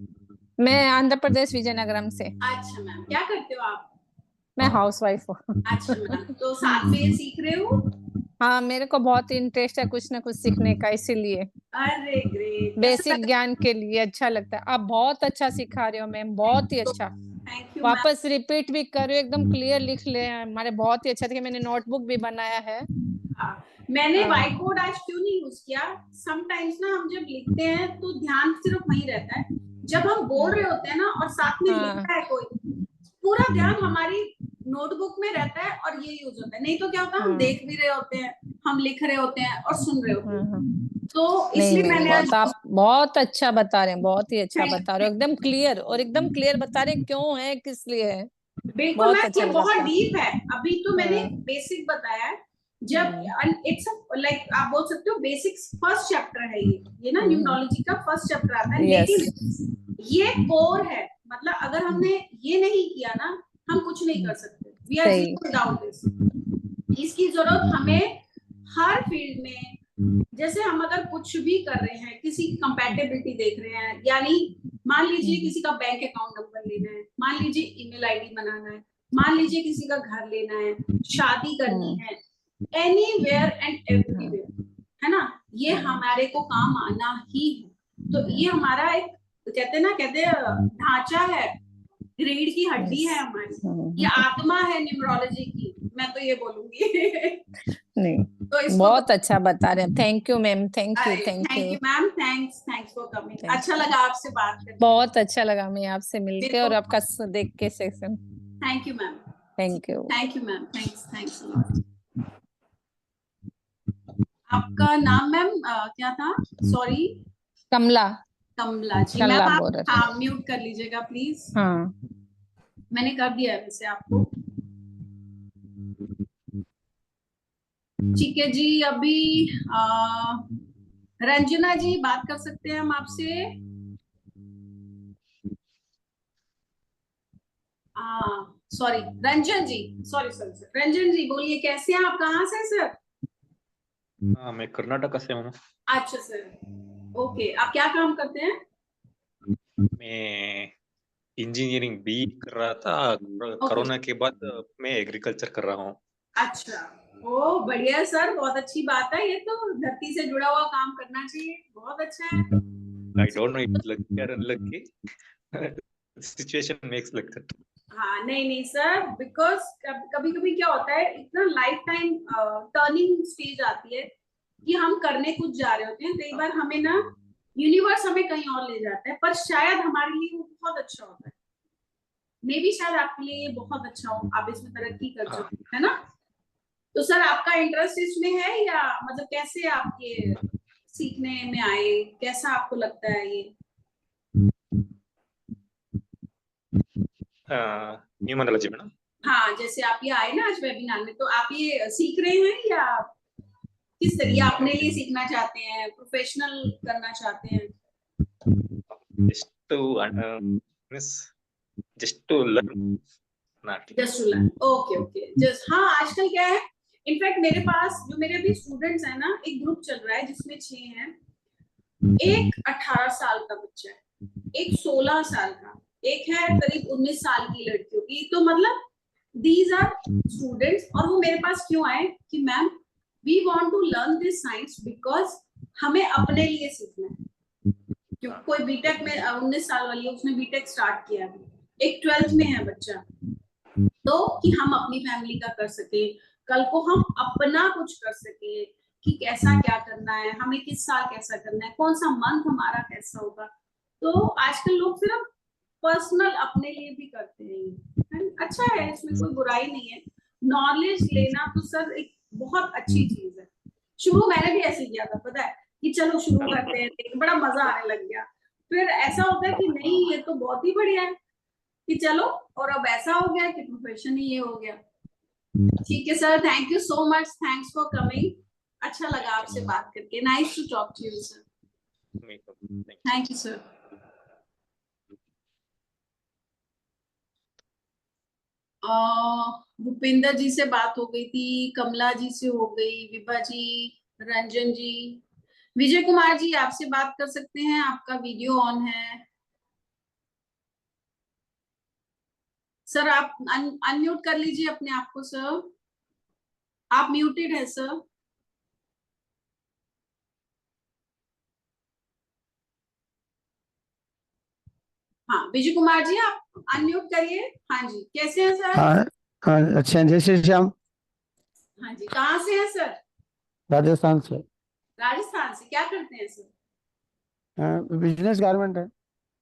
Speaker 4: मैं आंध्र प्रदेश विजयनगरम से।
Speaker 1: अच्छा मैम, क्या करते हो आप?
Speaker 4: मैं हाउसवाइफ हूँ।
Speaker 1: अच्छा मैम, तो साथ में ये सीख रहे हो?
Speaker 4: हाँ, मेरे को बहुत इंटरेस्ट है कुछ ना कुछ सीखने का, इसीलिए
Speaker 1: अरे ग्रेट, कैसा
Speaker 4: बेसिक
Speaker 1: लगा?
Speaker 4: ज्ञान के लिए अच्छा लगता है। आप बहुत अच्छा सिखा रहे हो मैम, बहुत ही अच्छा।
Speaker 1: Thank you ma'am.
Speaker 4: वापस रिपीट भी कर रहे हो, एकदम क्लियर लिख ले हैं हमारे, बहुत ही अच्छा था कि मैंने नोटबुक भी बनाया है।
Speaker 1: हाँ, मैंने
Speaker 4: हाँ,
Speaker 1: व्हाइट बोर्ड आज क्यों नहीं यूज किया? समटाइम्स ना हम जब लिखते हैं तो ध्यान सिर्फ वहीं रहता है, जब हम बोल रहे होते हैं ना और साथ में
Speaker 4: हाँ,
Speaker 1: लिखता है कोई, पूरा ध्यान हमारी नोटबुक में रहता है और ये यूज होता है। नहीं तो क्या होता है, हम
Speaker 4: हाँ,
Speaker 1: देख भी रहे होते हैं, हम लिख रहे होते हैं और सुन रहे होते
Speaker 4: हाँ,
Speaker 1: हैं।
Speaker 4: हाँ।
Speaker 1: तो
Speaker 4: नहीं
Speaker 1: इसलिए
Speaker 4: नहीं,
Speaker 1: मैंने आज,
Speaker 4: बहुत आप बहुत अच्छा बता रहे हैं, बहुत ही अच्छा
Speaker 1: थैंक
Speaker 4: बता रहे हो, एकदम क्लियर, और एकदम क्लियर बता रहे हैं क्यों है, किस लिए है।
Speaker 1: बिल्कुल
Speaker 4: बहुत
Speaker 1: मैम,
Speaker 4: अच्छा
Speaker 1: ये
Speaker 4: लगा
Speaker 1: बहुत
Speaker 4: आपका।
Speaker 1: डीप है। अभी तो मैंने
Speaker 4: हाँ,
Speaker 1: बेसिक बताया है। जब इट्स लाइक आप बोल सकते हो बेसिक्स फर्स्ट चैप्टर है ये ना न्यूमरोलॉजी का फर्स्ट चैप्टर आता है,
Speaker 4: यस,
Speaker 1: लेकिन ये कोर है। मतलब अगर हमने ये नहीं किया ना, हम कुछ नहीं कर सकते। वी आर
Speaker 4: सही।
Speaker 1: Zero without this. इसकी जरूरत हमें हर फील्ड में, जैसे हम अगर कुछ भी कर रहे हैं, किसी की कंपैटिबिलिटी देख रहे हैं, यानी मान लीजिए किसी का बैंक अकाउंट नंबर लेना है, मान लीजिए ईमेल आईडी बनाना है, मान लीजिए किसी का घर लेना है, शादी करनी है, एनीवेयर एंड एवरीवेयर, है ना, ये हमारे को काम आना ही है। तो ये हमारा एक, कहते हैं ढांचा है, रीढ़ की हड्डी
Speaker 4: यस।
Speaker 1: है हमारी, ये आत्मा है न्यूमरोलॉजी की। मैं तो ये बोलूंगी।
Speaker 4: नहीं,
Speaker 1: तो इसको
Speaker 4: बहुत अच्छा बता रहे हैं। Thank you ma'am, thank you,
Speaker 1: अरे
Speaker 4: thank
Speaker 1: thank you
Speaker 4: you.
Speaker 1: Ma'am, thanks for coming.
Speaker 4: Thank
Speaker 1: अच्छा लगा आपसे बात करके।
Speaker 4: बहुत अच्छा लगा मैं आपसे मिलके
Speaker 1: मेरे
Speaker 4: और
Speaker 1: को
Speaker 4: आपका देख के session.
Speaker 1: Thank you ma'am,
Speaker 4: thank you.
Speaker 1: Thank you ma'am, thanks. आपका नाम मैम क्या था? सॉरी।
Speaker 4: कमला,
Speaker 1: कमला जी। मैम
Speaker 4: कमला
Speaker 1: आप
Speaker 4: बोल रहे थे।
Speaker 1: हाँ म्यूट कर लीजिएगा प्लीज।
Speaker 4: हाँ,
Speaker 1: मैंने कर दिया है वैसे आपको। ठीक है जी। अभी रंजना जी बात कर सकते हैं हम आपसे? सॉरी रंजन जी, सॉरी सर रंजन जी बोलिए, कैसे हैं आप, कहाँ से सर?
Speaker 5: हाँ, मैं कर्नाटक से हूँ।
Speaker 1: अच्छा सर, ओके। आप क्या काम करते हैं?
Speaker 5: मैं इंजीनियरिंग बी कर रहा था। कोरोना के बाद मैं एग्रीकल्चर कर रहा हूँ।
Speaker 1: अच्छा, ओ बढ़िया सर, बहुत अच्छी बात है। ये तो धरती से जुड़ा हुआ काम करना चाहिए, बहुत अच्छा है।
Speaker 5: I don't know it's lucky और unlucky, situation makes like that.
Speaker 1: हाँ नहीं सर, बिकॉज कभी कभी क्या होता है, इतना लाइफ टाइम टर्निंग स्टेज आती है कि हम करने कुछ जा रहे होते हैं, कई बार हमें ना यूनिवर्स हमें कहीं और ले जाता है, पर शायद हमारे लिए वो बहुत अच्छा होता है। मे बी शायद आपके लिए ये बहुत अच्छा हो, आप इसमें तरक्की कर
Speaker 5: हाँ,
Speaker 1: चुके है ना। तो सर आपका इंटरेस्ट इसमें है, या मतलब कैसे आप ये सीखने में आए, कैसा आपको लगता है ये?
Speaker 5: Numerology madam.
Speaker 1: हाँ, जैसे आप ये आए ना आज वेबिनार में, तो आप ये सीख रहे हैं या किस तरीके अपने लिए सीखना चाहते हैं, प्रोफेशनल करना चाहते हैं?
Speaker 5: Just to miss just to learn not.
Speaker 1: Just to learn, okay just. हाँ आजकल क्या है, इनफैक्ट मेरे पास जो मेरे अभी स्टूडेंट्स हैं ना, एक ग्रुप चल रहा है जिसमें 6 हैं। एक 18 साल का बच्चा है, एक 16 साल का, एक है करीब 19 साल की लड़कियों की। तो मतलब दीज आर स्टूडेंट्स, और वो मेरे पास क्यों आए कि ma'am we want to learn this science because हमें अपने लिए सीखना है। क्योंकि कोई बीटेक में 19 साल वाली है, उसने बीटेक स्टार्ट किया है, एक 12th में है बच्चा, तो कि हम अपनी फैमिली का कर सके, कल को हम अपना कुछ कर सके, कि कैसा क्या करना है हमें, किस साल कैसा करना है, कौन सा मंथ हमारा कैसा होगा। तो आजकल लोग सिर्फ पर्सनल अपने लिए भी करते हैं, अच्छा है, इसमें कोई बुराई नहीं है। नॉलेज लेना तो सर एक बहुत अच्छी चीज है। शुरू मैंने भी ऐसे किया था, पता है, कि चलो शुरू करते हैं, बड़ा मजा आने लग गया। फिर ऐसा होता है कि नहीं ये तो बहुत ही बढ़िया है, कि चलो, और अब ऐसा हो गया कि प्रोफेशन ही ये हो गया। ठीक है sir, thank you so much, thanks for coming. अच्छा लगा आपसे बात करके, nice to talk to you sir. Thank you sir. Bhupinder ji से बात हो गई थी, कमला जी से हो गई, विभा जी, रंजन जी, विजय कुमार जी आपसे बात कर सकते हैं, आपका वीडियो ऑन है सर, आप अनम्यूट कर लीजिए अपने आप को सर, आप म्यूटेड है सर। हाँ विजय कुमार जी आप अनम्यूट करिए। हाँ जी, कैसे हैं सर?
Speaker 6: हाँ हाँ, अच्छा, जय श्री श्याम।
Speaker 1: हाँ जी, कहाँ से हैं सर?
Speaker 6: राजस्थान से।
Speaker 1: राजस्थान से, क्या करते हैं सर?
Speaker 6: बिजनेस गारमेंट है।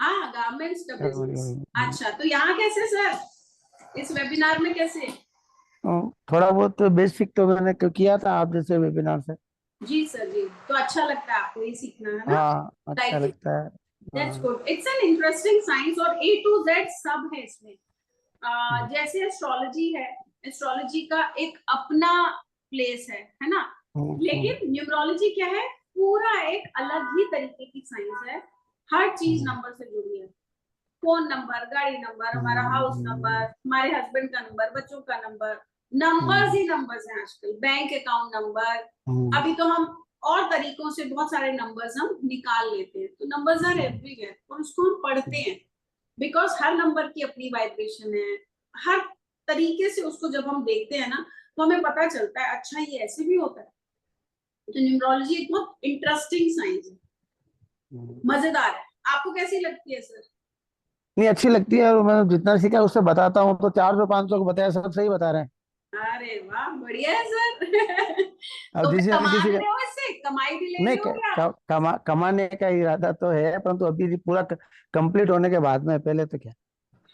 Speaker 1: हाँ, गारमेंट्स का बिजनेस।
Speaker 6: गारमेंट।
Speaker 1: अच्छा, तो यहाँ कैसे सर, इस वेबिनार में कैसे?
Speaker 6: थोड़ा बहुत बेसिक तो मैंने किया था आप जैसे वेबिनार से।
Speaker 1: जी सर जी, तो अच्छा लगता है आपको ये सीखना, है ना?
Speaker 6: हाँ, अच्छा
Speaker 1: लाइक
Speaker 6: लगता है।
Speaker 1: दैट्स
Speaker 6: हाँ।
Speaker 1: Good, it's an interesting science, और A to Z सब है इसमें। जैसे एस्ट्रोलॉजी है, एस्ट्रोलॉजी का एक अपना प्लेस है ना, लेकिन न्यूमरोलॉजी क्या है, पूरा एक अलग ही तरीके की साइंस है। हर चीज नंबर से जुड़ी है, फोन नंबर, गाड़ी नंबर, हमारा हाउस नंबर, हमारे हस्बैंड का नंबर, बच्चों का नंबर, नंबर्स ही नंबर्स हैं आजकल, बैंक अकाउंट नंबर। अभी तो हम और तरीकों से बहुत सारे नंबर्स हम निकाल लेते हैं, तो नंबर्स आर एवरीवेयर, और उसको हम पढ़ते हैं बिकॉज हर नंबर की अपनी वाइब्रेशन है। हर तरीके से उसको जब हम देखते हैं ना, तो हमें पता चलता है अच्छा ये ऐसे भी होता है। तो न्यूमरोलॉजी एक बहुत इंटरेस्टिंग साइंस है, मजेदार है। आपको कैसी लगती है सर?
Speaker 6: नहीं, अच्छी लगती है, और मैं जितना सीखा उससे बताता हूँ तो 400-500 को बताया, सब सही बता रहे हैं।
Speaker 1: अरे वाह, बढ़िया है सर।
Speaker 6: अब
Speaker 1: तो
Speaker 6: जिसे
Speaker 1: कमा
Speaker 6: किसी
Speaker 1: भी
Speaker 6: का
Speaker 1: रहे हो, इससे कमाई भी ले
Speaker 6: नहीं
Speaker 1: रहे हो क्या?
Speaker 6: कमाने का इरादा तो है, परंतु अभी पूरा कंप्लीट होने के बाद में, पहले तो क्या,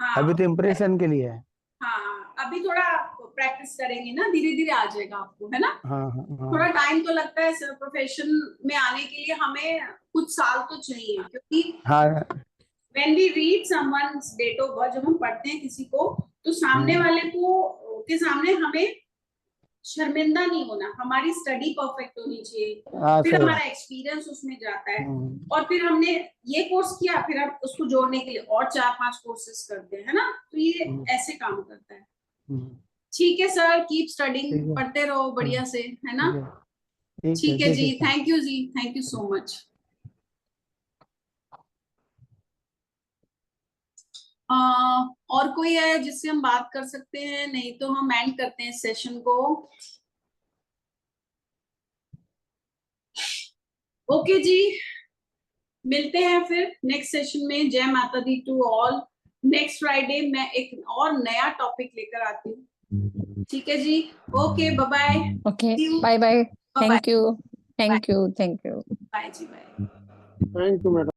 Speaker 1: हाँ
Speaker 6: अभी तो इम्प्रेशन के लिए है।
Speaker 1: हाँ, अभी थोड़ा प्रैक्टिस करेंगे ना, धीरे धीरे आ जाएगा आपको, है ना।
Speaker 6: हाँ हाँ
Speaker 1: थोड़ा
Speaker 6: हाँ
Speaker 1: टाइम तो लगता है सर, प्रोफेशन में आने के लिए हमें कुछ साल तो चाहिए, क्योंकि
Speaker 6: हाँ
Speaker 1: when we read someone's date of birth, जब हम पढ़ते हैं किसी को, तो सामने वाले के सामने हमें शर्मिंदा नहीं होना, हमारी स्टडी परफेक्ट होनी चाहिए,
Speaker 6: हाँ
Speaker 1: फिर
Speaker 6: सर।
Speaker 1: हमारा एक्सपीरियंस उसमें जाता है, और फिर हमने ये कोर्स किया, फिर हम उसको जोड़ने के लिए और 4-5 कोर्सेज करते हैं, है ना। तो ये ऐसे काम करता है। ठीक है सर, कीप स्टडिंग,
Speaker 6: ठीक है।
Speaker 1: पढ़ते रहो बढ़िया से, है ना।
Speaker 6: ठीक
Speaker 1: ठीक है जी,
Speaker 6: सर।
Speaker 1: थैंक यू जी, थैंक यू सो मच। और कोई है जिससे हम बात कर सकते हैं? नहीं तो हम एंड करते हैं सेशन को। ओके जी, मिलते हैं फिर नेक्स्ट सेशन में। जय माता दी टू ऑल। नेक्स्ट फ्राइडे मैं एक और नया टॉपिक लेकर आती हूँ। ठीक है जी, okay, bye bye.
Speaker 4: Okay,
Speaker 1: See you.
Speaker 4: Bye bye,
Speaker 1: Bye bye.
Speaker 4: Thank you, thank you, thank you.
Speaker 1: Bye जी, बाय।
Speaker 6: Thank you madam.